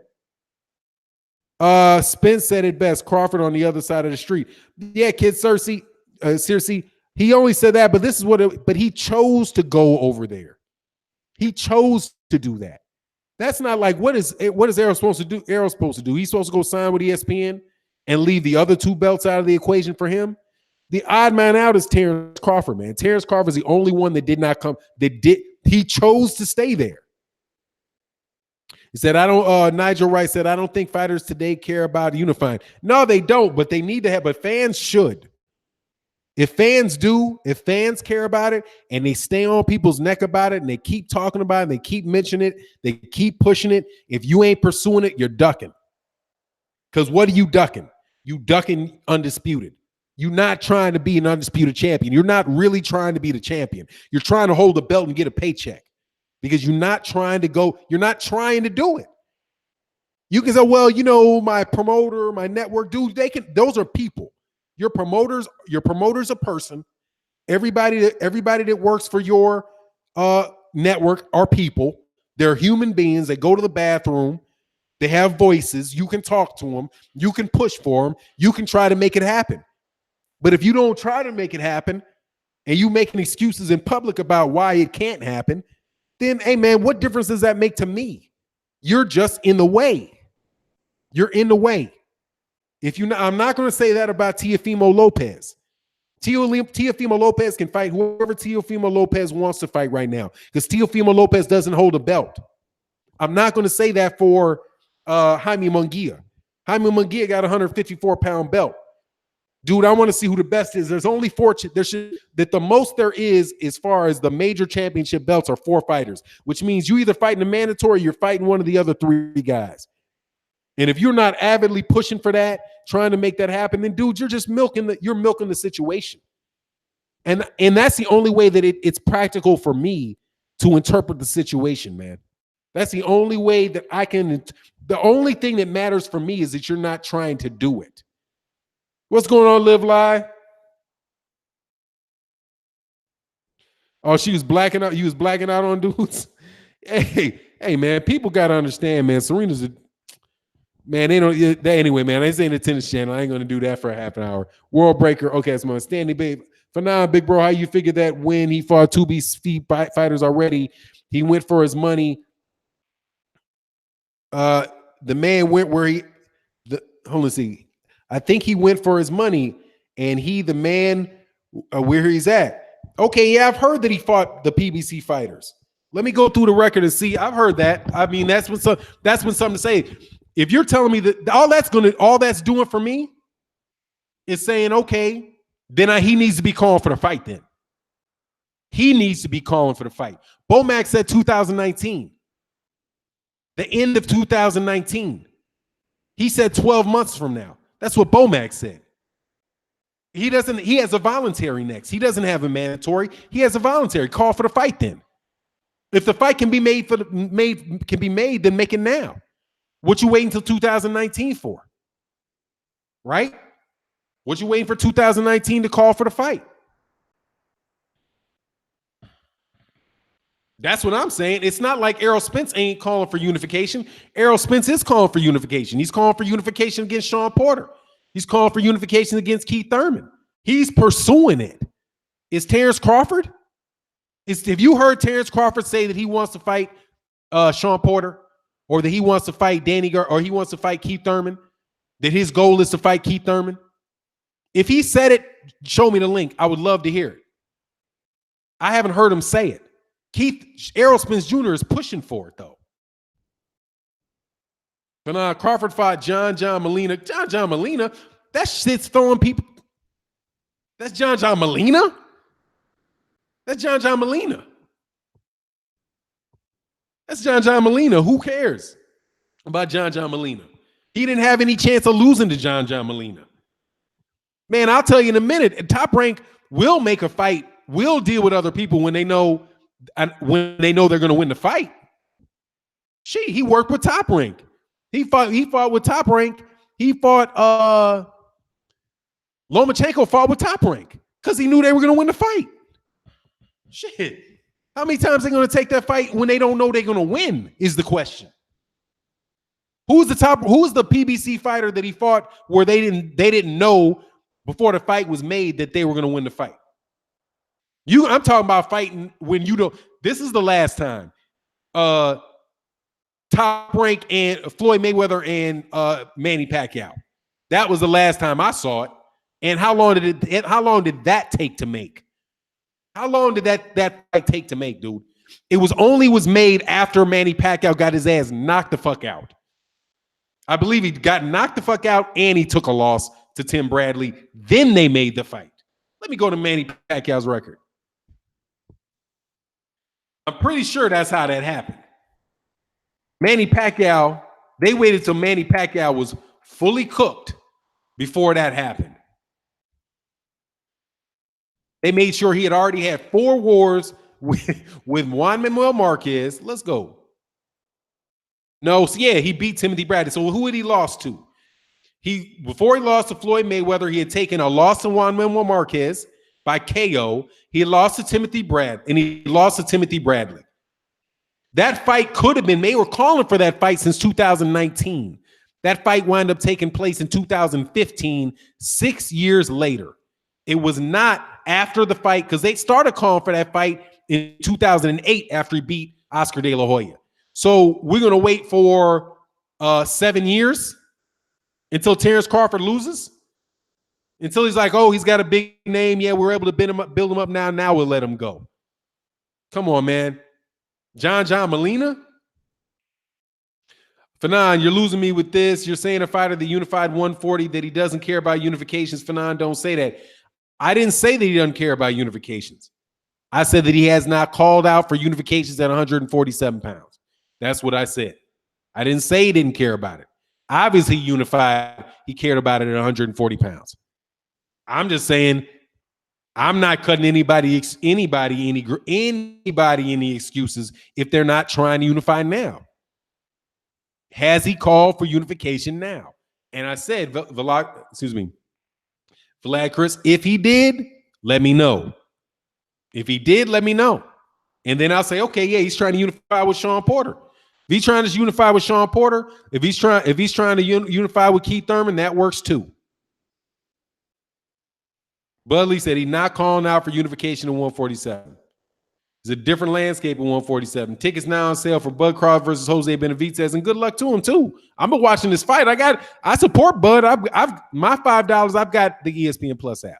Spence said it best. Crawford on the other side of the street. Yeah, kid Cersei, he only said that, but this is but he chose to go over there. He chose to do that. That's not like what is Errol supposed to do? Errol's supposed to do. He's supposed to go sign with ESPN. and leave the other two belts out of the equation for him, the odd man out is Terrence Crawford, man. Terrence Crawford is the only one that did not come, he chose to stay there. He said, Nigel Wright said, I don't think fighters today care about unifying. No, they don't, but they need to have, but fans should. If fans do, if fans care about it and they stay on people's neck about it and they keep talking about it and they keep mentioning it, they keep pushing it, if you ain't pursuing it, you're ducking. Because what are you ducking? You ducking undisputed. You're not trying to be an undisputed champion. You're not really trying to be the champion. You're trying to hold the belt and get a paycheck because you're not trying to go, you're not trying to do it. You can say, well, you know, my promoter, my network, dude, those are people. Your promoter's a person. Everybody that works for your network are people. They're human beings. They go to the bathroom. They have voices. You can talk to them. You can push for them. You can try to make it happen. But if you don't try to make it happen and you making excuses in public about why it can't happen, then, hey, man, what difference does that make to me? You're just in the way. You're in the way. I'm not going to say that about Teofimo Lopez. Teofimo Lopez can fight whoever Teofimo Lopez wants to fight right now because Teofimo Lopez doesn't hold a belt. I'm not going to say that for Jaime Munguia. Jaime Munguia got a 154-pound belt. Dude, I want to see who the best is. There's only four. That the most there is as far as the major championship belts are 4 fighters, which means you either fighting a mandatory or you're fighting one of the other 3 guys. And if you're not avidly pushing for that, trying to make that happen, then dude, you're just milking the situation. And that's the only way that it's practical for me to interpret the situation, man. That's the only way that I can. The only thing that matters for me is that you're not trying to do it. What's going on, Live Live? Oh, she was blacking out. You was blacking out on dudes. Hey, man, people got to understand, man. Serena's a man. They don't. Anyway, man, this ain't a tennis channel. I ain't gonna do that for a half an hour. World Breaker. Okay, it's my standing babe. For now, big bro, how you figure that when he fought 2B fighters already, he went for his money. The man went where hold on, see. I think he went for his money, and the man where he's at. Okay, yeah, I've heard that he fought the PBC fighters. Let me go through the record and see. I've heard that. I mean, that's when something to say. If you're telling me that all that's doing for me is saying, okay, then he needs to be calling for the fight. Then he needs to be calling for the fight. Bomac said 2019, the end of 2019. He said 12 months from now. That's what Bomac said. He has a voluntary next. He doesn't have a mandatory. He has a voluntary. Call for the fight then. If the fight can be made, then make it now. What you waiting until 2019 for? Right? What you waiting for 2019 to call for the fight? That's what I'm saying. It's not like Errol Spence ain't calling for unification. Errol Spence is calling for unification. He's calling for unification against Sean Porter. He's calling for unification against Keith Thurman. He's pursuing it. Is Terrence Crawford? Have you heard Terrence Crawford say that he wants to fight Sean Porter, or that he wants to fight Danny or he wants to fight Keith Thurman? That his goal is to fight Keith Thurman? If he said it, show me the link. I would love to hear it. I haven't heard him say it. Errol Spence Jr. is pushing for it, though. But Crawford fought John Molina. John Molina? That shit's throwing people. That's John Molina? That's John Molina. That's John Molina. Who cares about John Molina? He didn't have any chance of losing to John Molina. Man, I'll tell you in a minute, Top Rank will make a fight, will deal with other people when they know they're going to win the fight. He worked with Top Rank. He fought with Top Rank. He fought Lomachenko fought with Top Rank because he knew they were going to win the fight. Shit. How many times are they going to take that fight when they don't know they're going to win is the question. Who's the PBC fighter that he fought where they didn't know before the fight was made that they were going to win the fight? I'm talking about fighting when you don't. This is the last time. Top Rank and Floyd Mayweather and Manny Pacquiao. That was the last time I saw it. And how long did that take to make? How long did that fight take to make, dude? It was made after Manny Pacquiao got his ass knocked the fuck out. I believe he got knocked the fuck out and he took a loss to Tim Bradley. Then they made the fight. Let me go to Manny Pacquiao's record. I'm pretty sure that's how that happened. Manny Pacquiao, they waited till Manny Pacquiao was fully cooked before that happened. They made sure he had already had 4 wars with Juan Manuel Marquez. Let's go. No, so yeah, he beat Timothy Bradley. So who had he lost to? Before he lost to Floyd Mayweather, he had taken a loss to Juan Manuel Marquez by KO. He lost to Timothy Bradley, and he lost to Timothy Bradley. That fight could have been, they were calling for that fight since 2019. That fight wound up taking place in 2015, 6 years later. It was not after the fight, because they started calling for that fight in 2008 after he beat Oscar De La Hoya. So we're going to wait for 7 years until Terrence Crawford loses? Until he's like, oh, he's got a big name. Yeah, we're able to build him up now. Now we'll let him go. Come on, man. John Molina? Fanon, you're losing me with this. You're saying a fighter, the unified 140, that he doesn't care about unifications. Fanon, don't say that. I didn't say that he doesn't care about unifications. I said that he has not called out for unifications at 147 pounds. That's what I said. I didn't say he didn't care about it. Obviously, unified, he cared about it at 140 pounds. I'm just saying, I'm not cutting anybody any excuses if they're not trying to unify now. Has he called for unification now? And I said, Vlad Chris, if he did, let me know. If he did, let me know. And then I'll say, okay, yeah, he's trying to unify with Sean Porter. If he's trying to unify with Sean Porter, if he's trying to unify with Keith Thurman, that works too. Budley said he's not calling out for unification in 147. It's a different landscape in 147. Tickets now on sale for Bud Crawford versus Jose Benavidez, and good luck to him too. I'm been watching this fight. I support Bud. I've my $5. I've got the ESPN Plus app.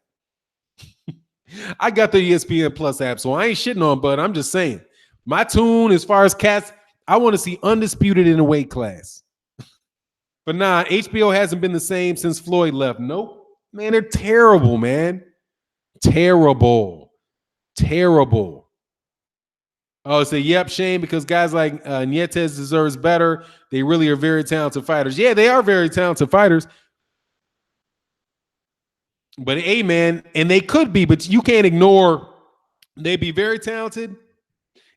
I got the ESPN Plus app, so I ain't shitting on Bud. I'm just saying my tune as far as cats, I want to see undisputed in a weight class. But nah, HBO hasn't been the same since Floyd left. Nope, man, they're terrible, man. Terrible. Oh, say, yep, shame, because guys like Nietes deserves better. They really are very talented fighters. Yeah, they are very talented fighters. But hey, man, and they could be, but you can't ignore they'd be very talented,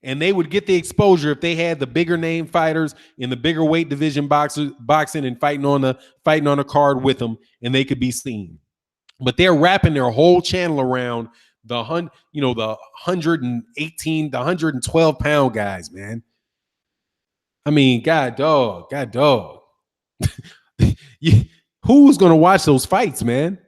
and they would get the exposure if they had the bigger name fighters in the bigger weight division boxing and fighting on a card with them, and they could be seen. But they're wrapping their whole channel around the 118, the 112 pound guys, man. I mean, God dog. Who's gonna watch those fights, man?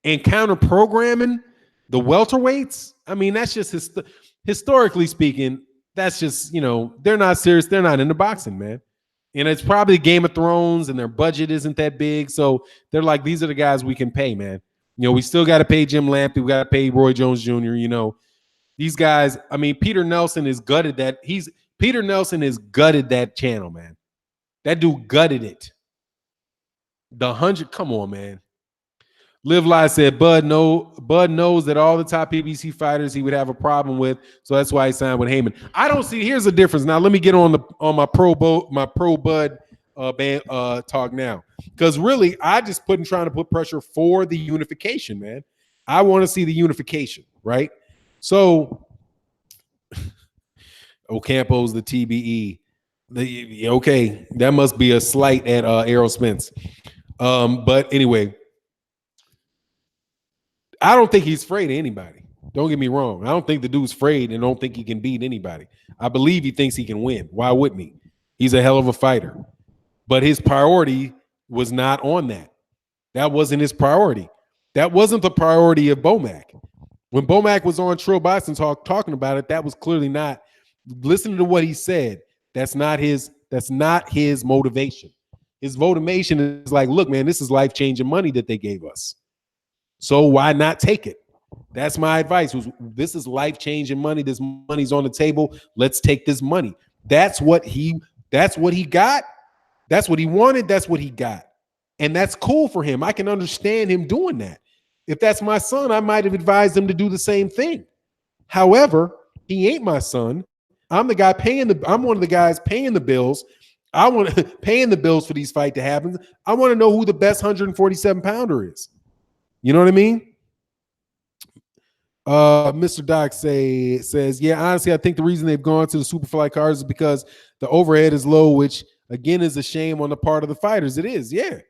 And counter programming the welterweights. I mean, that's just historically speaking. That's just, they're not serious. They're not into boxing, man. And it's probably Game of Thrones, and their budget isn't that big, so they're like, these are the guys we can pay, man. We still got to pay Jim Lamptey. We got to pay Roy Jones Jr. These guys. I mean, Peter Nelson is gutted that. Peter Nelson is gutted that channel, man. That dude gutted it. The 100. Come on, man. Live Live said Bud knows that all the top PBC fighters he would have a problem with, so that's why he signed with Heyman. I don't see. Here's the difference. Now let me get on my pro Bud talk now, because really I just trying to put pressure for the unification, man. I want to see the unification, right? So Ocampo's the TBE. Okay, that must be a slight at Errol Spence. But anyway, I don't think he's afraid of anybody. Don't get me wrong. I don't think the dude's afraid and don't think he can beat anybody. I believe he thinks he can win. Why wouldn't he? He's a hell of a fighter. But his priority was not on that. That wasn't his priority. That wasn't the priority of Bomac. When Bomac was on Trill Boston talking about it, that was clearly not. Listen to what he said. That's not his motivation. His motivation is like, look, man, this is life-changing money that they gave us. So why not take it? That's my advice. This is life-changing money. This money's on the table. Let's take this money. That's what he got. That's what he wanted. That's what he got. And that's cool for him. I can understand him doing that. If that's my son, I might have advised him to do the same thing. However, he ain't my son. I'm the guy I'm one of the guys paying the bills. I want paying the bills for these fights to happen. I want to know who the best 147 pounder is. You know what I mean? Mr. Doc says, yeah, honestly, I think the reason they've gone to the Superfly cards is because the overhead is low, which again is a shame on the part of the fighters. It is, yeah.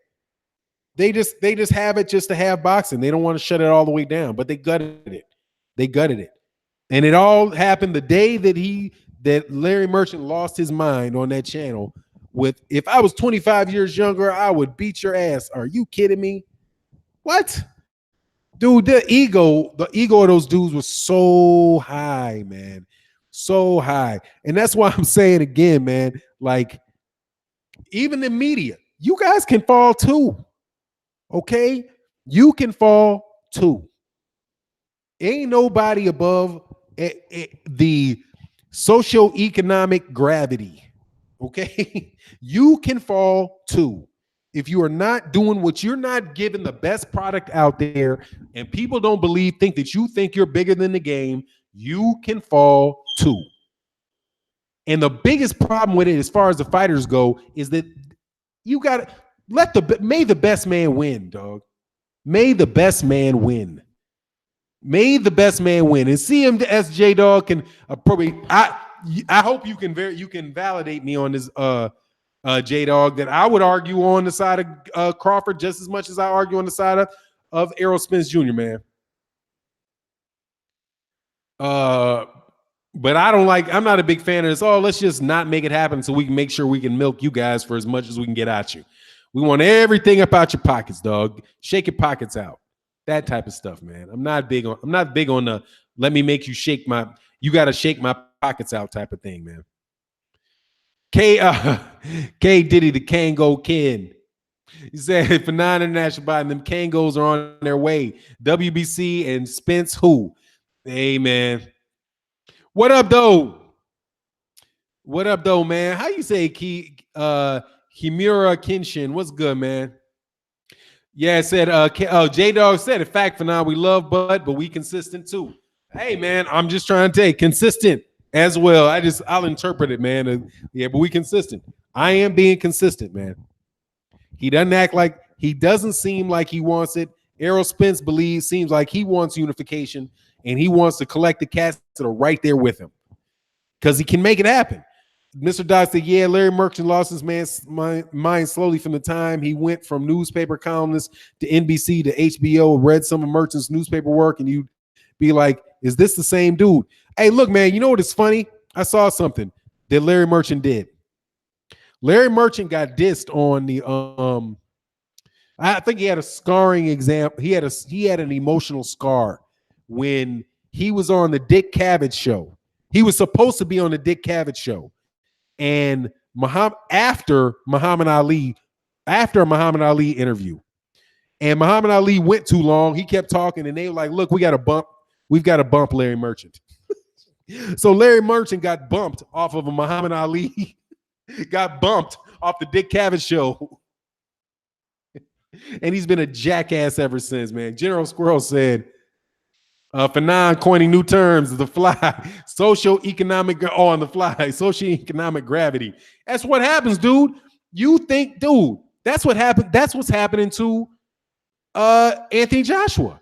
They just have it just to have boxing. They don't want to shut it all the way down, but they gutted it. And it all happened the day that Larry Merchant lost his mind on that channel with, if I was 25 years younger, I would beat your ass. Are you kidding me? What? Dude, the ego of those dudes was so high, man. So high. And that's why I'm saying again, man, like, even the media, you guys can fall too. Okay? You can fall too. Ain't nobody above the socioeconomic gravity. Okay? You can fall too. If you are not doing what you're not giving the best product out there, and people don't think that you think you're bigger than the game, you can fall too. And the biggest problem with it, as far as the fighters go, is that you got to may the best man win, dog. May the best man win. May the best man win. And CMS Dog can probably. I hope you can validate me on this. J Dog, that I would argue on the side of Crawford just as much as I argue on the side of Errol Spence Jr., man. But I'm not a big fan of this. Oh, let's just not make it happen so we can make sure we can milk you guys for as much as we can get at you. We want everything up out your pockets, dog. Shake your pockets out. That type of stuff, man. I'm not big on the let me make you you got to shake my pockets out type of thing, man. K Diddy, the Kango Kid. He said, for non-international buying, them Kangos are on their way. WBC and Spence who? Hey, man. What up, though? Man? How you say Kimura Kenshin? What's good, man? Yeah, it said, J-Dog said, in fact, for now, we love Bud, but we consistent, too. Hey, man, I'm just trying to take consistent as well. I'll interpret it, man. Yeah, but we consistent. I am being consistent, man. He doesn't seem like he wants it. Errol Spence seems like he wants unification, and he wants to collect the cats that are right there with him because he can make it happen. Mr. Dodd said, yeah, Larry Merchant lost his mind slowly from the time he went from newspaper columnist to NBC to HBO, read some of Merchant's newspaper work, and you'd be like, is this the same dude? Hey, look, man, you know what is funny? I saw something that Larry Merchant did. Larry Merchant got dissed on the I think he had a scarring example. He had an emotional scar when he was on the Dick Cavett show. He was supposed to be on the Dick Cavett show. And after Muhammad Ali interview, and Muhammad Ali went too long, he kept talking, and they were like, look, we've got to bump Larry Merchant. So Larry Merchant got bumped off of a Muhammad Ali, got bumped off the Dick Cavett show. And he's been a jackass ever since, man. General Squirrel said, for non-coining new terms, the fly, socioeconomic gravity. That's what happens, dude. You think, dude, that's what happened. That's what's happening to Anthony Joshua.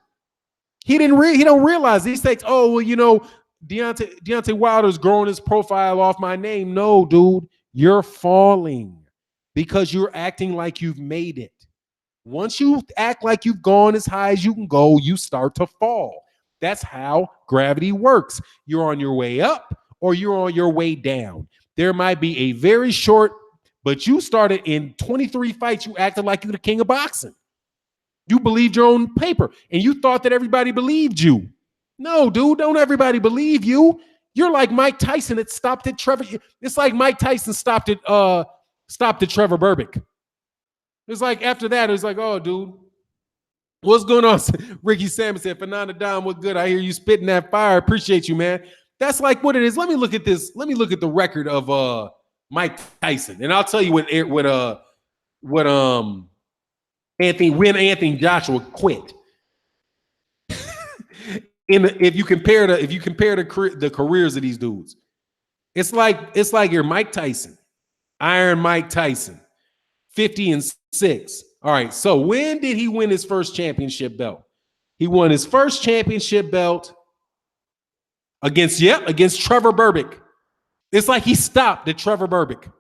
He don't realize these things. Oh, well, you know, Deontay Wilder's growing his profile off my name. No, dude, you're falling because you're acting like you've made it. Once you act like you've gone as high as you can go, you start to fall. That's how gravity works. You're on your way up or you're on your way down. There might be a very short, but you started in 23 fights, you acted like you're the king of boxing. You believed your own paper and you thought that everybody believed you. No, dude, don't everybody believe you. You're like Mike Tyson that stopped at Trevor. It's like Mike Tyson stopped at Trevor Berbick. It's like after that, it's like, oh, dude, what's going on? Ricky Salmon said, Fernando Dom, what good? I hear you spitting that fire. Appreciate you, man. That's like what it is. Let me look at this. Let me look at the record of Mike Tyson, and I'll tell you what Anthony Joshua quit. If you compare the careers of these dudes, it's like you're Mike Tyson, Iron Mike Tyson, 50-6. All right. So when did he win his first championship belt? He won his first championship belt against Trevor Berbick. It's like he stopped at Trevor Berbick.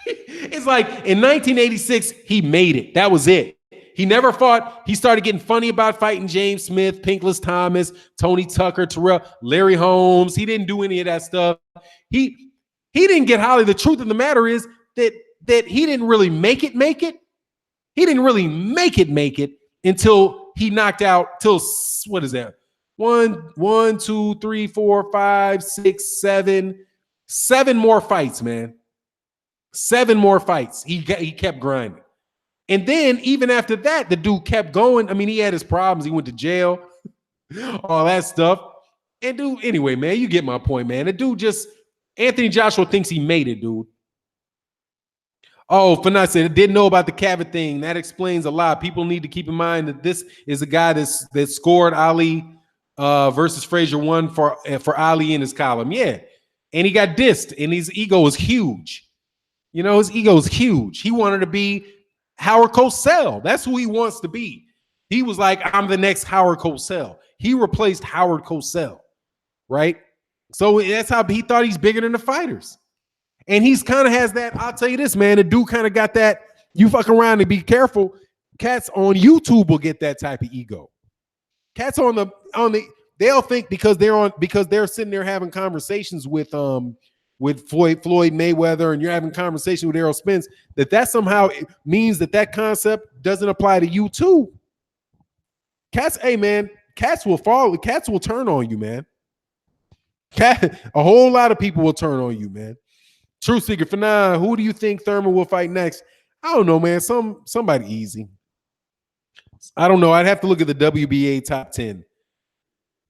It's like in 1986, he made it. That was it. He never fought. He started getting funny about fighting James Smith, Pinkless Thomas, Tony Tucker, Terrell, Larry Holmes. He didn't do any of that stuff. He didn't get Holly. The truth of the matter is that he didn't really make it. He didn't really make it until he knocked out till what is that? 1, 2, 3, 4, 5, 6, 7. 7 more fights, man. 7 more fights. He kept grinding. And then even after that, the dude kept going. I mean, he had his problems. He went to jail, all that stuff. And dude, anyway, man, you get my point, man. The dude Anthony Joshua thinks he made it, dude. Oh, Fanat said, didn't know about the Cavett thing. That explains a lot. People need to keep in mind that this is a guy that scored Ali versus Frazier 1 for Ali in his column. Yeah. And he got dissed, and his ego was huge. You know, his ego is huge. He wanted to be Howard Cosell. That's who he wants to be. He was like, I'm the next Howard Cosell. He replaced Howard Cosell, right? So that's how he thought he's bigger than the fighters. And he's kind of has that. I'll tell you this, man. The dude kind of got that. You fuck around and be careful. Cats on YouTube will get that type of ego. Cats on the they'll think because they're sitting there having conversations with Floyd Mayweather, and you're having conversation with Errol Spence, that somehow means that concept doesn't apply to you too. Cats, hey man, cats will fall. Cats will turn on you, man. A whole lot of people will turn on you, man. Truth Seeker, for now, who do you think Thurman will fight next? I don't know, man. Somebody easy. I don't know. I'd have to look at the WBA top 10.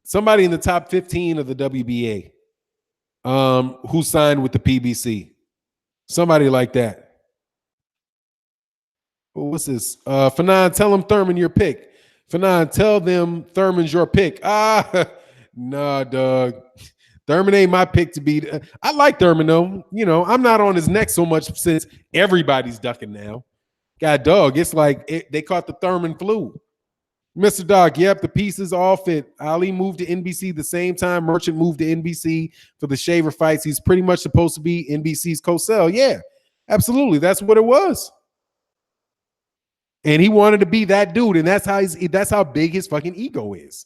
Somebody in the top 15 of the WBA who signed with the PBC. Somebody like that. What's this? Fanon, tell them Thurman your pick. Fanon, tell them Thurman's your pick. Nah, dog. Thurman ain't my pick to be. I like Thurman, though. You know, I'm not on his neck so much since everybody's ducking now. God, dog, it's like they caught the Thurman flu. Mr. Dog, yep, the pieces all fit. Ali moved to NBC the same time Merchant moved to NBC for the Shaver fights. He's pretty much supposed to be NBC's Cosell. Yeah, absolutely. That's what it was. And he wanted to be that dude, and that's how big his fucking ego is.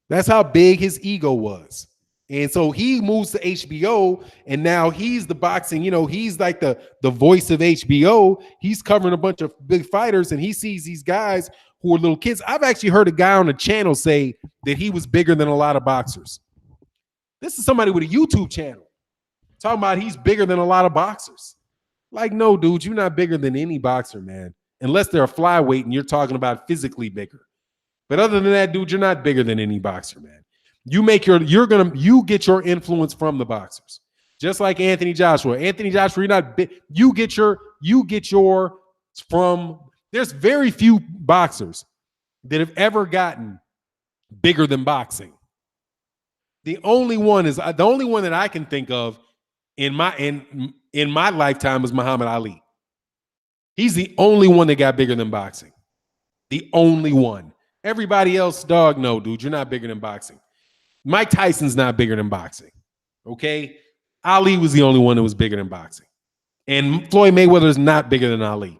That's how big his ego was. And so he moves to HBO, and now he's the boxing, he's like the voice of HBO. He's covering a bunch of big fighters, and he sees these guys who are little kids. I've actually heard a guy on the channel say that he was bigger than a lot of boxers. This is somebody with a YouTube channel talking about he's bigger than a lot of boxers. Like, no, dude, you're not bigger than any boxer, man, unless they're a flyweight and you're talking about physically bigger. But other than that, dude, you're not bigger than any boxer, man. You get your influence from the boxers. Just like Anthony Joshua. Anthony Joshua, you're not big. You get your from. There's very few boxers that have ever gotten bigger than boxing. The only one that I can think of in my lifetime is Muhammad Ali. He's the only one that got bigger than boxing. The only one. Everybody else, dog, no, dude, you're not bigger than boxing. Mike Tyson's not bigger than boxing. Okay? Ali was the only one that was bigger than boxing. And Floyd Mayweather is not bigger than Ali.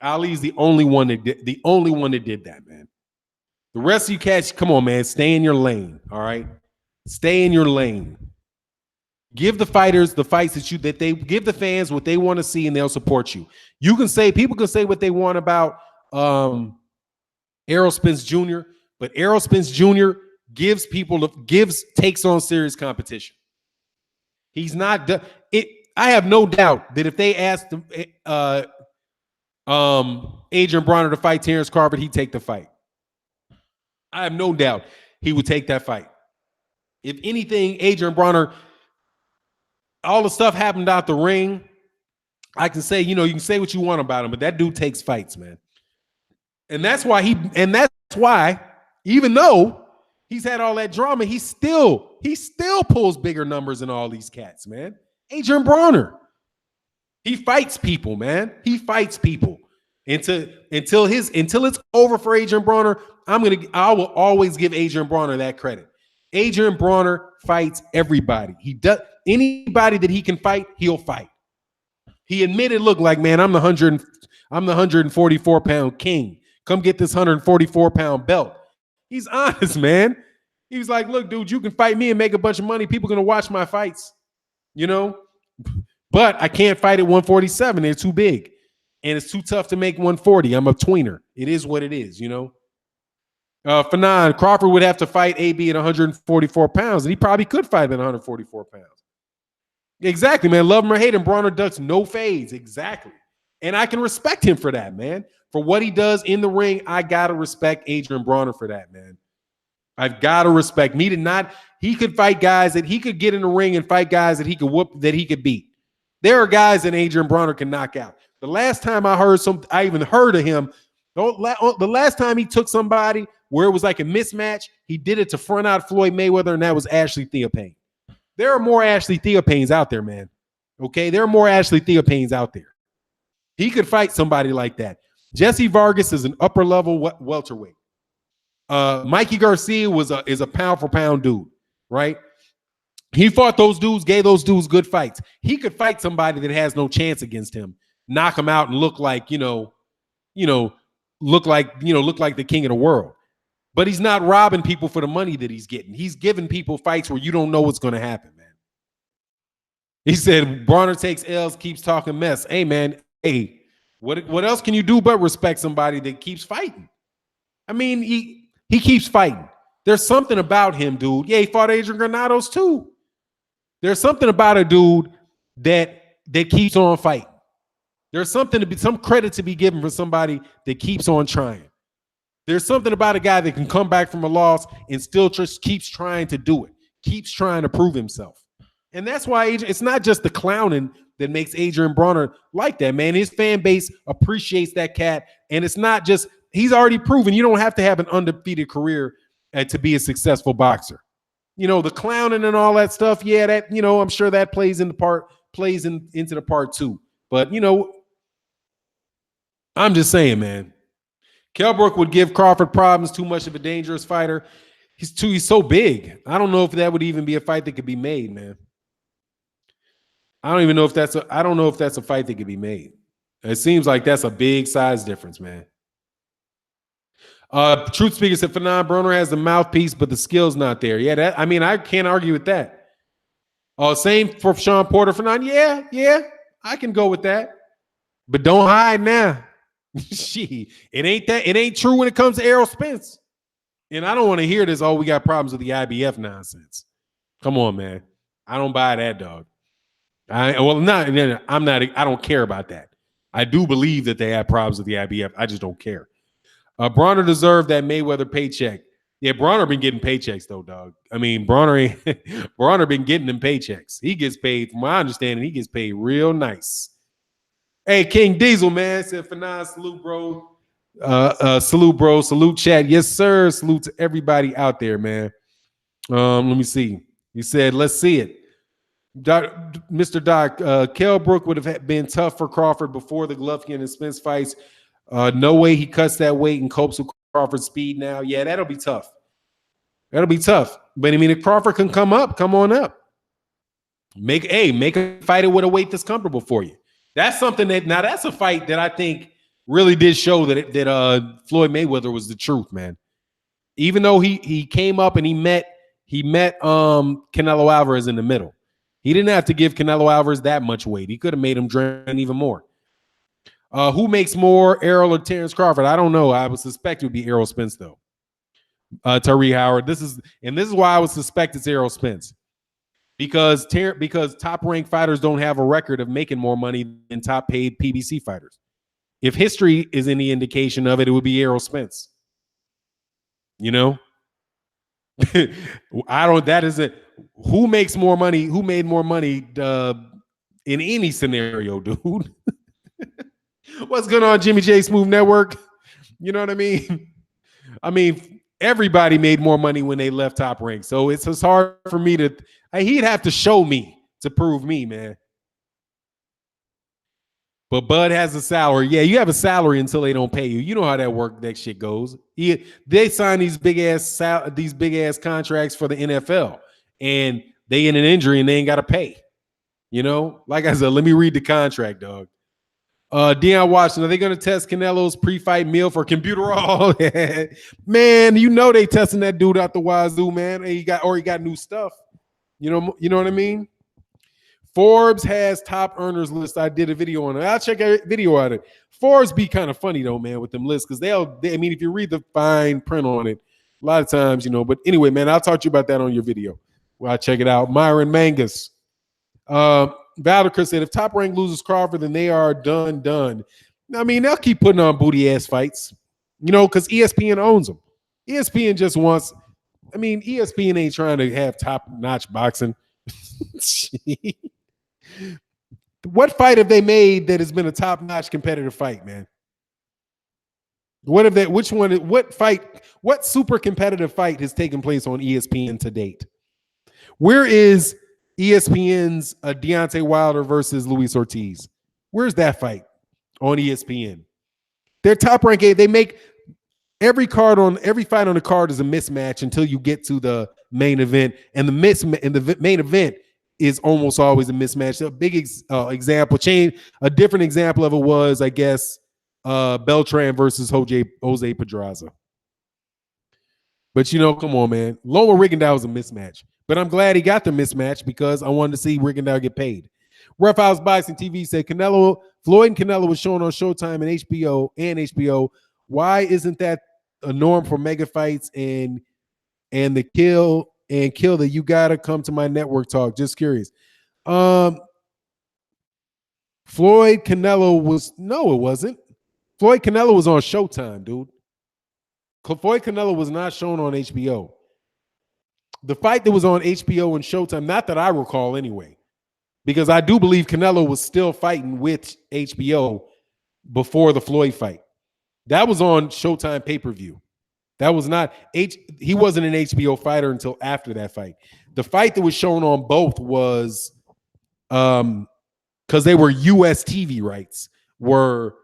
Ali's the only one that did that, man. The rest of you cats, come on, man, stay in your lane. All right? Stay in your lane. Give the fighters the fights that they give the fans what they want to see, and they'll support you. People can say what they want about Errol Spence Jr., but Errol Spence Jr. takes on serious competition. He's not I have no doubt that if they asked Adrian Bronner to fight Terrence Crawford, he'd take the fight. I have no doubt he would take that fight. If anything, Adrian Bronner, all the stuff happened out the ring. I can say, you can say what you want about him, but that dude takes fights, man. And that's why, even though he's had all that drama, he still pulls bigger numbers than all these cats, man. Adrian Bronner. He fights people, man. He fights people. Until it's over for Adrian Bronner, I will always give Adrian Bronner that credit. Adrian Bronner fights everybody. He does anybody that he can fight, he'll fight. He admitted, look, like, man, I'm the 144-pound king. Come get this 144-pound belt. He's honest, man. He was like, look, dude, you can fight me and make a bunch of money. People are going to watch my fights, But I can't fight at 147. They're too big. And it's too tough to make 140. I'm a tweener. It is what it is, Fanon, Crawford would have to fight AB at 144 pounds, and he probably could fight at 144 pounds. Exactly, man. Love him or hate him, Bronner ducks no fades. Exactly. And I can respect him for that, man. For what he does in the ring, I got to respect Adrian Bronner for that, man. I've got to respect. He could fight guys that he could get in the ring and fight guys that he could whoop, that he could beat. There are guys that Adrian Bronner can knock out. The last time I even heard of him, the last time he took somebody where it was like a mismatch, he did it to front out Floyd Mayweather, and that was Ashley Theopain. There are more Ashley Theopains out there, man. Okay? There are more Ashley Theopains out there. He could fight somebody like that. Jesse Vargas is an upper-level welterweight. Mikey Garcia is a pound-for-pound dude, right? He fought those dudes, gave those dudes good fights. He could fight somebody that has no chance against him, knock him out, and look like the king of the world. But he's not robbing people for the money that he's getting. He's giving people fights where you don't know what's going to happen, man. He said, Bronner takes L's, keeps talking mess. Hey, man, what else can you do but respect somebody that keeps fighting? I mean, he keeps fighting. There's something about him, dude. Yeah, he fought Adrian Granados too. There's something about a dude that keeps on fighting. There's some credit to be given for somebody that keeps on trying. There's something about a guy that can come back from a loss and still just keeps trying to do it, keeps trying to prove himself. And that's why it's not just the clowning that makes Adrian Bronner like that, man. His fan base appreciates that cat. And it's not just, he's already proven you don't have to have an undefeated career to be a successful boxer. The clowning and all that stuff, yeah, that, I'm sure that plays into the part too. But, I'm just saying, man. Kell Brook would give Crawford problems, too much of a dangerous fighter. He's so big. I don't know if that would even be a fight that could be made, man. I don't know if that's a fight that could be made. It seems like that's a big size difference, man. Truth Speaker said Fanon Bronner has the mouthpiece, but the skill's not there. Yeah, I can't argue with that. Same for Sean Porter. Fanon, yeah, I can go with that. But don't hide now. It ain't true when it comes to Errol Spence. And I don't want to hear this, we got problems with the IBF nonsense. Come on, man. I don't buy that, dog. I don't care about that. I do believe that they have problems with the IBF. I just don't care. Bronner deserved that Mayweather paycheck. Yeah, Bronner been getting paychecks though, dog. I mean, Bronner been getting them paychecks. He gets paid, from my understanding, he gets paid real nice. Hey, King Diesel, man, said Fanon, salute, bro. Salute, bro. Salute, chat. Yes, sir. Salute to everybody out there, man. Let me see. You said, let's see it. Mr. Doc, Kell Brook would have been tough for Crawford before the Golovkin and Spence fights. No way he cuts that weight and copes with Crawford's speed now. Yeah, that'll be tough. That'll be tough. But I mean, if Crawford can come on up. Make a fight with a weight that's comfortable for you. That's something that's a fight that I think really did show that Floyd Mayweather was the truth, man. Even though he came up and he met Canelo Alvarez in the middle. He didn't have to give Canelo Alvarez that much weight. He could have made him drain even more. Who makes more, Errol or Terrence Crawford? I don't know. I would suspect it would be Errol Spence, though. Tyree Howard. This is why I would suspect it's Errol Spence. because top ranked fighters don't have a record of making more money than top paid PBC fighters. If history is any indication of it, it would be Errol Spence. You know, I don't. That isn't who makes more money. Who made more money in any scenario, dude? What's going on, Jimmy J Smooth Network? You know what I mean? I mean, everybody made more money when they left Top Rank, so it's just hard for me to. He'd have to show me to prove me, man. But Bud has a salary. Yeah, you have a salary until they don't pay you. You know how that shit goes. They sign these big ass contracts for the NFL, and they get an injury and they ain't got to pay. You know, like I said, let me read the contract, dog. Deion Watson, are they going to test Canelo's pre-fight meal for computer all? Man, you know they testing that dude out the wazoo, man. He got new stuff. You know what I mean? Forbes has top earners list. I did a video on it. I'll check a video on it. Forbes be kind of funny though, man, with them lists because I mean, if you read the fine print on it, a lot of times, But anyway, man, I'll talk to you about that on your video. Well, I'll check it out. Myron Mangus. Valdecris said, if Top Rank loses Crawford, then they are done. I mean, they'll keep putting on booty ass fights, because ESPN owns them. ESPN just wants. I mean, ESPN ain't trying to have top notch boxing. What fight have they made that has been a top notch competitive fight, man? What super competitive fight has taken place on ESPN to date? Where is ESPN's Deontay Wilder versus Luis Ortiz? Where's that fight on ESPN? Their Top Rank 8, they make every fight on the card is a mismatch until you get to the main event, and the main event is almost always a mismatch. A big example, a different example of it was, I guess, Beltran versus Jose Pedraza. But come on, man. Loma Rigondeaux was a mismatch. But I'm glad he got the mismatch because I wanted to see Rigondeaux get paid. Rough House Boxing TV said Floyd and Canelo was shown on Showtime and HBO. Why isn't that a norm for mega fights and the kill that you gotta come to my network talk? Just curious. Floyd Canelo it wasn't. Floyd Canelo was on Showtime, dude. Floyd Canelo was not shown on HBO. The fight that was on HBO and Showtime, not that I recall anyway, because I do believe Canelo was still fighting with HBO before the Floyd fight. That was on Showtime pay-per-view. That was not he wasn't an HBO fighter until after that fight. The fight that was shown on both was because they were US TV rights, were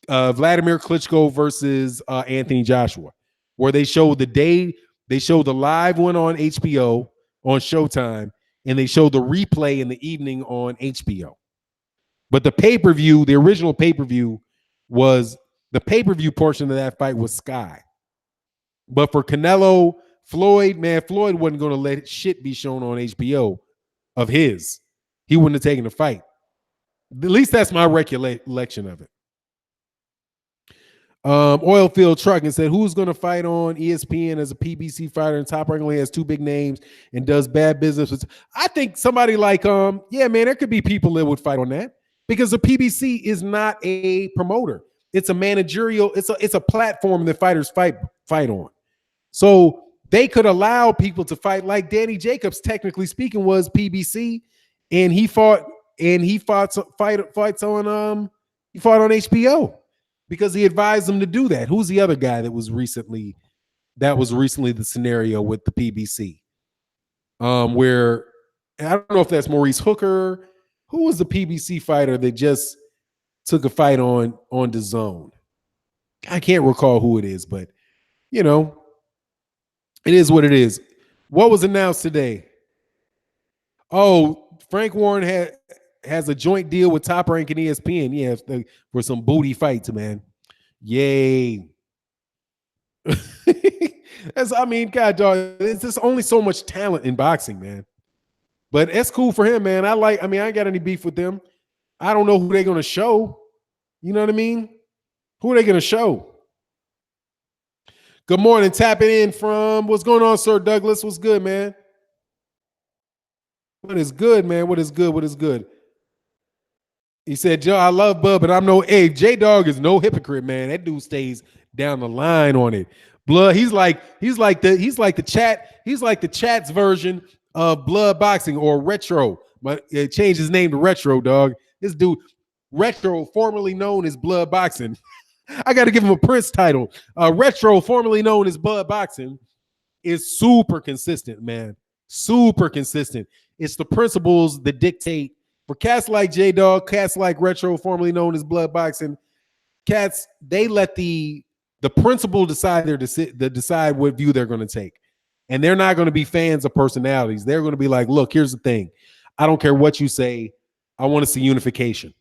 Vladimir Klitschko versus Anthony Joshua, where they showed the live one on HBO on Showtime, and they showed the replay in the evening on HBO. But the pay-per-view, the original pay-per-view the pay-per-view portion of that fight was Sky. But for Canelo, Floyd wasn't going to let shit be shown on HBO of his. He wouldn't have taken the fight. At least that's my recollection of it. Oilfield Trucking said, who's going to fight on ESPN as a PBC fighter and Top Rank only has two big names and does bad business? I think somebody like, there could be people that would fight on that because the PBC is not a promoter. It's a managerial, it's a platform that fighters fight on. So they could allow people to fight, like Danny Jacobs, technically speaking, was PBC, and he fought on HBO because he advised them to do that. Who's the other guy that was recently the scenario with the PBC? Where I don't know if that's Maurice Hooker. Who was the PBC fighter that just took a fight on DAZN? I can't recall who it is, but it is what it is. What was announced today? Oh, Frank Warren has a joint deal with Top Rank and ESPN. Yeah, for some booty fights, man. Yay. God, dog, there's just only so much talent in boxing, man. But it's cool for him, man. I ain't got any beef with them. I don't know who they're going to show. You know what I mean? Who are they going to show? Good morning. Tapping in from, what's going on, Sir Douglas? What's good, man? What is good, man? What is good? What is good? He said, Joe, I love Bud, but I'm no Hey, J Dog is no hypocrite, man. That dude stays down the line on it. Blood, he's like the chat's version of blood boxing or retro. But it changed his name to retro, dog. This dude, retro, formerly known as blood boxing. I got to give him a Prince title. Retro, formerly known as blood boxing, is super consistent, man. Super consistent. It's the principles that dictate for cats like J Dog, cats like Retro, formerly known as blood boxing. Cats, they let the principal decide decide what view they're going to take, and they're not going to be fans of personalities. They're going to be like, look, here's the thing. I don't care what you say. I want to see unification.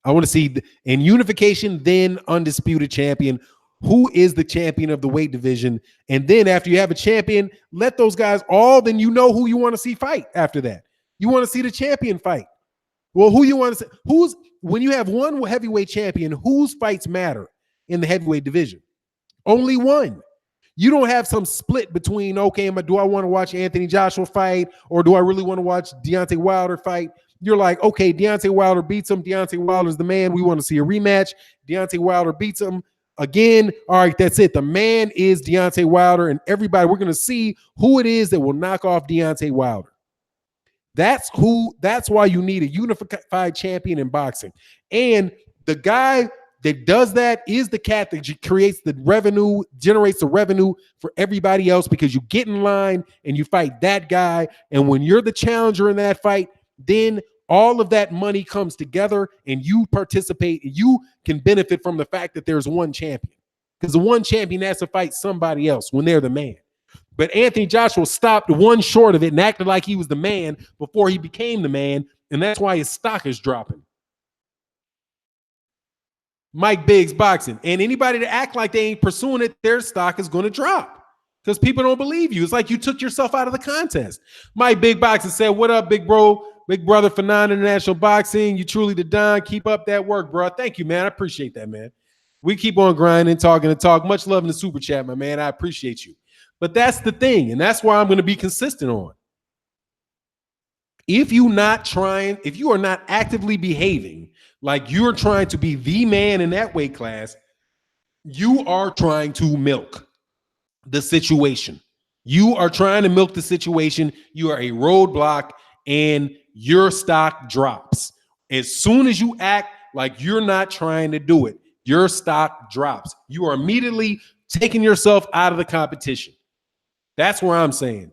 I want to see in unification, then undisputed champion. Who is the champion of the weight division? And then after you have a champion, let those guys then you know who you want to see fight after that. You want to see the champion fight. Well, who you want to see? When you have one heavyweight champion, whose fights matter in the heavyweight division? Only one. You don't have some split between, okay, do I want to watch Anthony Joshua fight or do I really want to watch Deontay Wilder fight? You're like, okay, Deontay Wilder beats him. Deontay Wilder's the man. We want to see a rematch. Deontay Wilder beats him again. All right, that's it. The man is Deontay Wilder, and everybody, we're going to see who it is that will knock off Deontay Wilder. That's why you need a unified champion in boxing. And the guy that does that is the cat that creates the revenue, generates the revenue for everybody else, because you get in line and you fight that guy. And when you're the challenger in that fight, then all of that money comes together and you participate. And you can benefit from the fact that there's one champion, because the one champion has to fight somebody else when they're the man. But Anthony Joshua stopped one short of it and acted like he was the man before he became the man, and that's why his stock is dropping. Mike Biggs boxing. And anybody that act like they ain't pursuing it, their stock is going to drop because people don't believe you. It's like you took yourself out of the contest. Mike Big Boxing said, what up, big bro? Big brother for Non-International Boxing. You truly the Don. Keep up that work, bro. Thank you, man. I appreciate that, man. We keep on grinding, talking and talk. Much love in the super chat, my man. I appreciate you. But that's the thing, and that's why I'm going to be consistent on. If you are not actively behaving like you're trying to be the man in that weight class, you are trying to milk the situation. You are trying to milk the situation. You are a roadblock, and your stock drops. As soon as you act like you're not trying to do it, your stock drops. You are immediately taking yourself out of the competition. That's where I'm saying.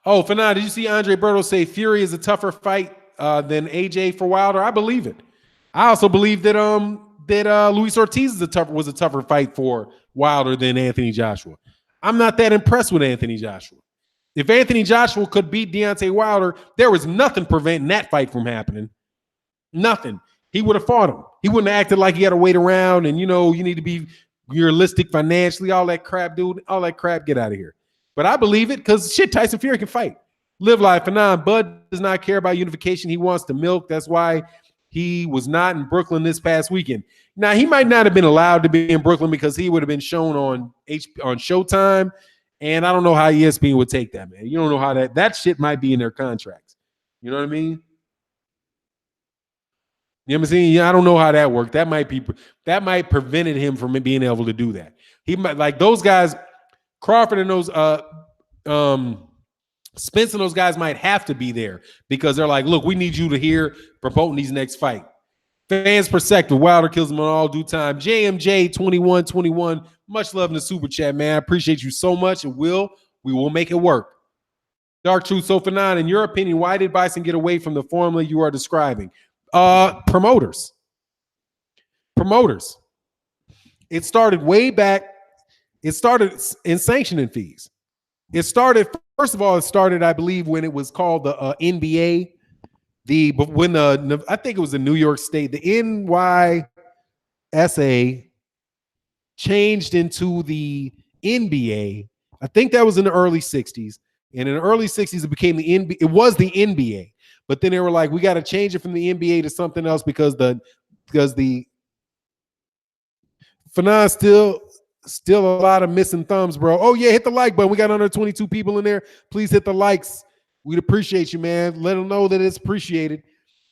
Oh, Fanan, did you see Andre Berto say Fury is a tougher fight than AJ for Wilder? I believe it. I also believe that Luis Ortiz was a tougher fight for Wilder than Anthony Joshua. I'm not that impressed with Anthony Joshua. If Anthony Joshua could beat Deontay Wilder, there was nothing preventing that fight from happening. Nothing. He would have fought him. He wouldn't have acted like he had to wait around and, you need to be realistic financially, all that crap, dude. All that crap, get out of here. But I believe it because, shit, Tyson Fury can fight. Live life. Fanon, Bud does not care about unification. He wants to milk. That's why he was not in Brooklyn this past weekend. Now, he might not have been allowed to be in Brooklyn because he would have been shown on Showtime, and I don't know how ESPN would take that, man. You don't know how that shit might be in their contracts. You know what I mean? You know what I'm saying? I don't know how that worked. That might prevented him from being able to do that. He might, like those guys, Crawford and those Spence and those guys might have to be there because they're like, look, we need you to hear promoting these next fight. Fans perspective, Wilder kills him in all due time. JMJ 2121, much love in the super chat, man. I appreciate you so much. We will make it work. Dark Truth, so for nine, in your opinion, why did Bison get away from the formula you are describing? Promoters. It started way back. It started in sanctioning fees. First of all, I believe, when it was called the NBA. I think it was the New York State, the NYSA changed into the NBA. I think that was in the early 60s. And in the early 60s, it became the NBA. It was the NBA. But then they were like, we got to change it from the NBA to something else because the Fanon still Still a lot of missing thumbs, bro. Oh yeah, hit the like button. We got under 22 people in there. Please hit the likes. We'd appreciate you, man. Let them know that it's appreciated.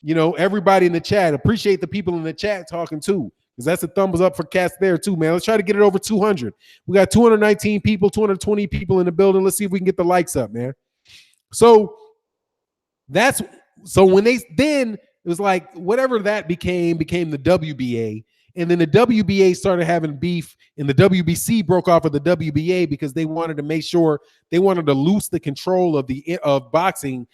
Everybody in the chat, appreciate the people in the chat talking too, because that's a thumbs up for cats there too, man. Let's try to get it over 200. We got 219 people, 220 people in the building. Let's see if we can get the likes up, man. So that's so when they then it was like whatever that became the WBA, and then the WBA started having beef, and the WBC broke off of the WBA because they wanted to make sure they wanted to loose the control of boxing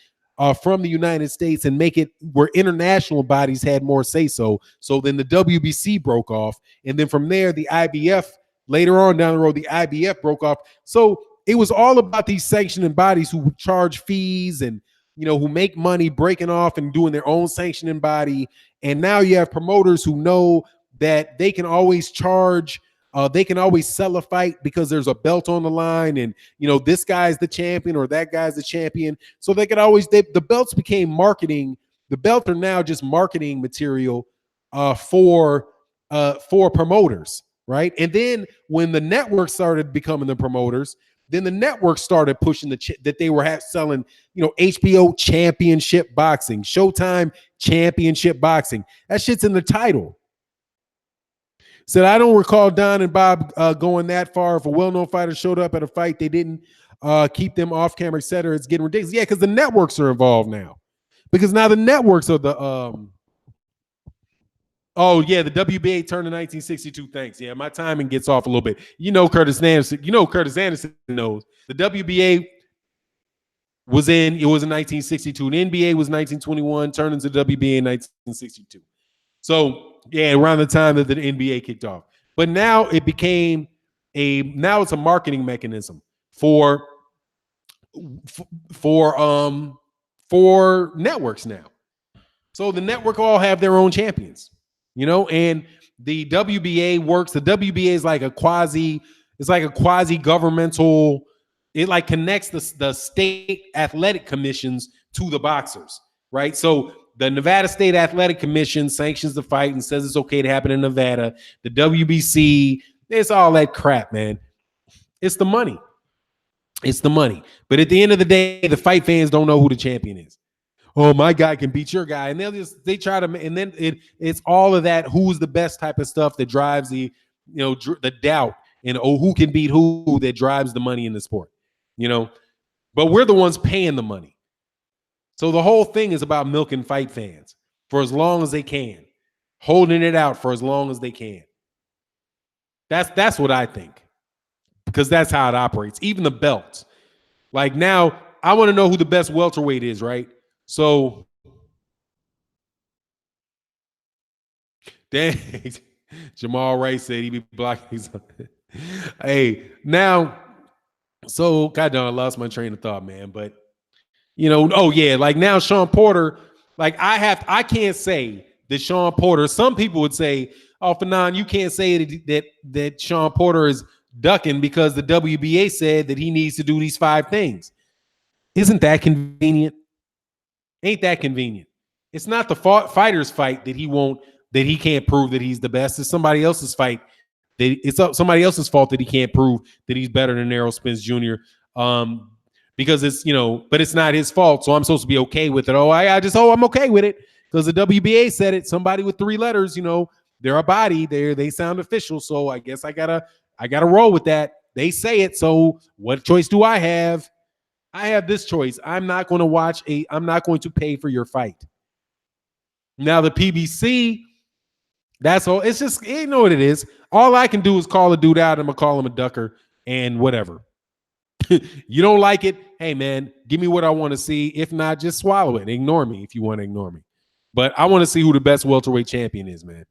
from the United States and make it where international bodies had more say so. So then the WBC broke off, and then from there the IBF later on down the road the IBF broke off. So it was all about these sanctioning bodies who charge fees and who make money breaking off and doing their own sanctioning body. And now you have promoters who know that they can always charge, they can always sell a fight because there's a belt on the line, and this guy's the champion or that guy's the champion. So they could always the belts became marketing. The belts are now just marketing material for promoters, right? And then when the network started becoming the promoters, then the network started pushing that they were selling, HBO championship boxing, Showtime championship boxing. That shit's in the title. Said, I don't recall Don and Bob going that far. If a well-known fighter showed up at a fight, they didn't keep them off camera, et cetera. It's getting ridiculous. Yeah, because the networks are involved now. Because now the networks are the oh yeah, the WBA turned in 1962. Thanks. Yeah, my timing gets off a little bit. Curtis Anderson. Curtis Anderson knows the WBA was in 1962. The NBA was 1921. Turned into WBA in 1962. So yeah, around the time that the NBA kicked off. But now it became now it's a marketing mechanism for networks now. So the network all have their own champions. And the WBA works. The WBA is like a quasi governmental. It like connects the state athletic commissions to the boxers, right? So the Nevada State Athletic Commission sanctions the fight and says it's okay to happen in Nevada. The WBC, it's all that crap, man. It's the money. It's the money. But at the end of the day, the fight fans don't know who the champion is. Oh, my guy can beat your guy. And they try to, and then it's all of that who's the best type of stuff that drives the doubt and who can beat who that drives the money in the sport, but we're the ones paying the money. So the whole thing is about milking fight fans for as long as they can, holding it out for as long as they can. That's what I think, because that's how it operates. Even the belts. Like now, I want to know who the best welterweight is, right? So, dang, Jamal Ray said he be blocking. Hey, now, so God, I lost my train of thought, man. But oh yeah, like now Sean Porter, like I can't say that Sean Porter. Some people would say, oh, Fanon, you can't say that Sean Porter is ducking because the WBA said that he needs to do these 5 things. Isn't that convenient? Ain't that convenient? It's not the fighter's fight that he can't prove that he's the best. It's somebody else's fight. It's somebody else's fault that he can't prove that he's better than Errol Spence Jr. Because it's, but it's not his fault. So I'm supposed to be okay with it. I'm okay with it because the WBA said it. Somebody with 3 letters, they're a body. They sound official. So I guess I gotta roll with that. They say it. So what choice do I have? I have this choice. I'm not going to pay for your fight. Now the PBC, that's all. It's just, you know what it is. All I can do is call a dude out. I'm going to call him a ducker and whatever. You don't like it? Hey man, give me what I want to see. If not, just swallow it. Ignore me if you want to ignore me. But I want to see who the best welterweight champion is, man.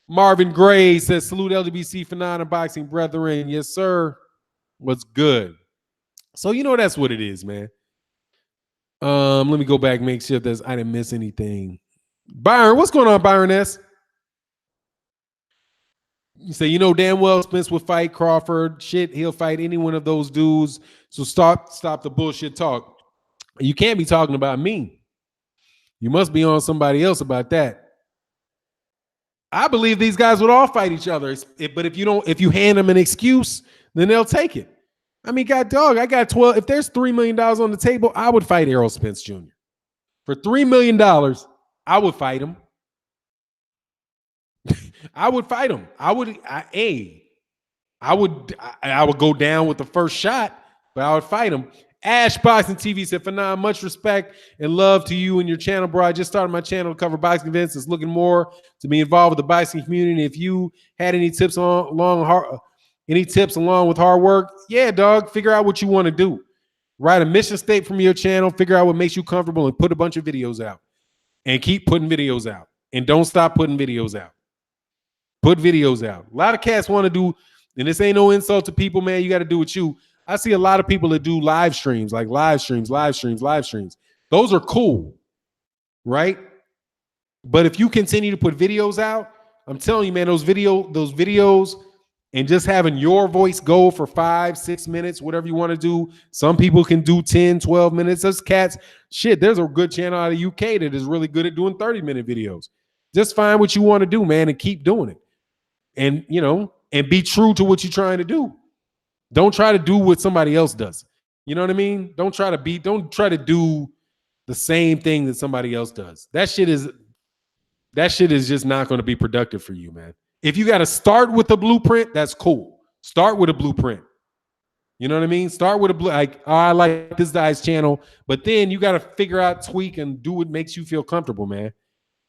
Marvin Gray says, salute LDBC Fanon and boxing brethren. Yes, sir. What's good? So that's what it is, man. Let me go back, make sure that I didn't miss anything. Byron, what's going on, Byron S? You say, damn well Spence would fight Crawford. Shit, he'll fight any one of those dudes. So stop the bullshit talk. You can't be talking about me. You must be on somebody else about that. I believe these guys would all fight each other. But if you hand them an excuse, then they'll take it. I mean, God dog, I got 12. If there's $3 million on the table, I would fight Errol Spence Jr. For $3 million, I would fight him. I would fight him. I would go down with the first shot, but I would fight him. Ash Boxing TV said, Fanon, much respect and love to you and your channel, bro. I just started my channel to cover boxing events. It's looking more to be involved with the boxing community. If you had any tips along with hard work, yeah, dog, figure out what you want to do. Write a mission statement from your channel, figure out what makes you comfortable, and put a bunch of videos out. And keep putting videos out. And don't stop putting videos out. Put videos out. A lot of cats want to do, and this ain't no insult to people, man. You got to do what you. I see a lot of people that do live streams. Those are cool, right? But if you continue to put videos out, I'm telling you, man, those videos and just having your voice go for 5-6 minutes, whatever you want to do. Some people can do 10-12 minutes. Those cats, shit, there's a good channel out of UK that is really good at doing 30-minute videos. Just find what you want to do, man, and keep doing it. And, and be true to what you're trying to do. Don't try to do what somebody else does. You know what I mean? Don't try to do the same thing that somebody else does. That shit is just not going to be productive for you, man. If you got to start with a blueprint, that's cool. Start with a blueprint. You know what I mean? Start with I like this guy's channel, but then you got to figure out, tweak, and do what makes you feel comfortable, man.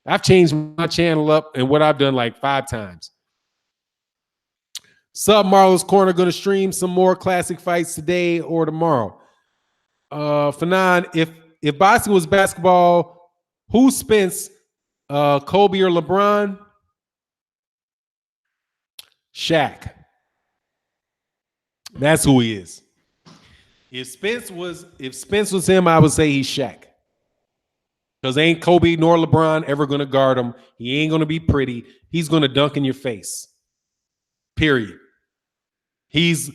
I've changed my channel up and what I've done like 5 times. Sub Marlo's Corner going to stream some more classic fights today or tomorrow. Fanon, if boxing was basketball, who's Spence? Kobe or LeBron? Shaq. That's who he is. If Spence was him, I would say he's Shaq. Because ain't Kobe nor LeBron ever going to guard him. He ain't going to be pretty. He's going to dunk in your face. Period. He's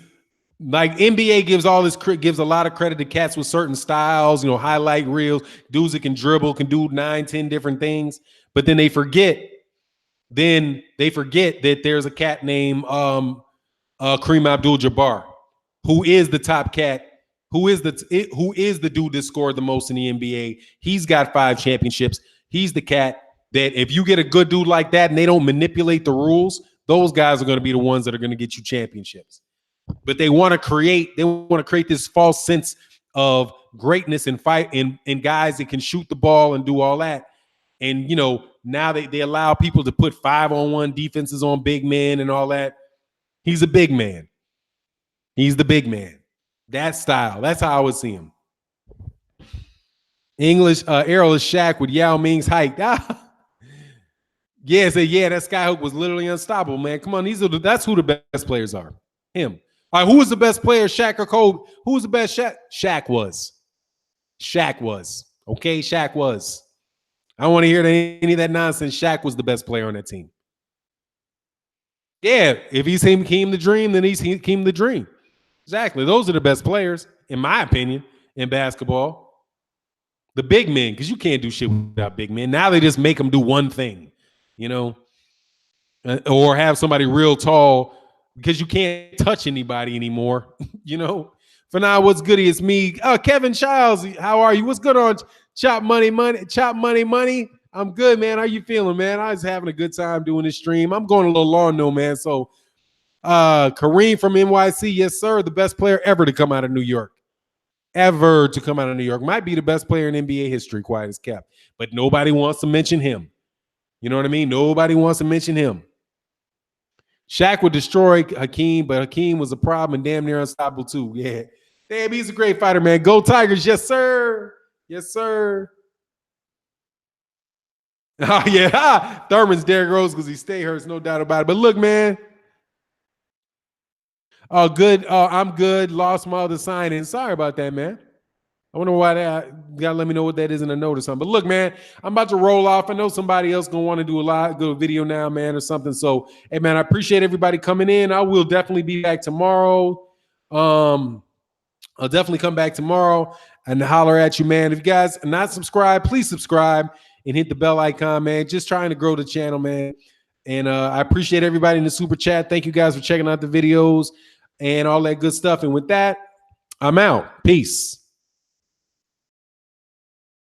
like NBA gives a lot of credit to cats with certain styles, highlight reels, dudes that can dribble, can do 9-10 different things, but then they forget that there's a cat named Kareem Abdul-Jabbar, who is the top cat, who is the dude that scored the most in the NBA. He's got 5 championships. He's the cat that if you get a good dude like that and they don't manipulate the rules, those guys are going to be the ones that are going to get you championships. But they want to create this false sense of greatness and fight and guys that can shoot the ball and do all that. And now they allow people to put 5-on-1 defenses on big men and all that. He's a big man. He's the big man. That style. That's how I would see him. English Errol is Shaq with Yao Ming's height. that skyhook was literally unstoppable, man. Come on, that's who the best players are. Him. All right, who was the best player, Shaq or Kobe? Who was the best? Shaq was. Shaq was. Okay, Shaq was. I don't want to hear any of that nonsense. Shaq was the best player on that team. Yeah, if he's Hakeem the Dream, then he's Hakeem the Dream. Exactly. Those are the best players, in my opinion, in basketball. The big men, because you can't do shit without big men. Now they just make them do one thing, or have somebody real tall, because you can't touch anybody anymore, For now, what's good? It's me, Kevin Childs. How are you? What's good on Chop Money? I'm good, man. How you feeling, man? I was having a good time doing this stream. I'm going a little long, though, man. So, Kareem from NYC, yes, sir. The best player ever to come out of New York. Might be the best player in NBA history, quiet as kept. But nobody wants to mention him. You know what I mean? Nobody wants to mention him. Shaq would destroy Hakeem, but Hakeem was a problem and damn near unstoppable too. Yeah. Damn, he's a great fighter, man. Go Tigers. Yes, sir. Yes, sir. Oh, yeah. Thurman's Derrick Rose because he stay hurts, no doubt about it. But look, man. Oh, good. I'm good. Lost my other sign-in. Sorry about that, man. I wonder why that. You gotta let me know what that is in a note or something. But look, man, I'm about to roll off. I know somebody else gonna want to do a video now, man, or something. So, hey, man, I appreciate everybody coming in. I will definitely be back tomorrow. I'll definitely come back tomorrow and holler at you, man. If you guys are not subscribed, please subscribe and hit the bell icon, man. Just trying to grow the channel, man. And I appreciate everybody in the super chat. Thank you guys for checking out the videos and all that good stuff. And with that, I'm out. Peace.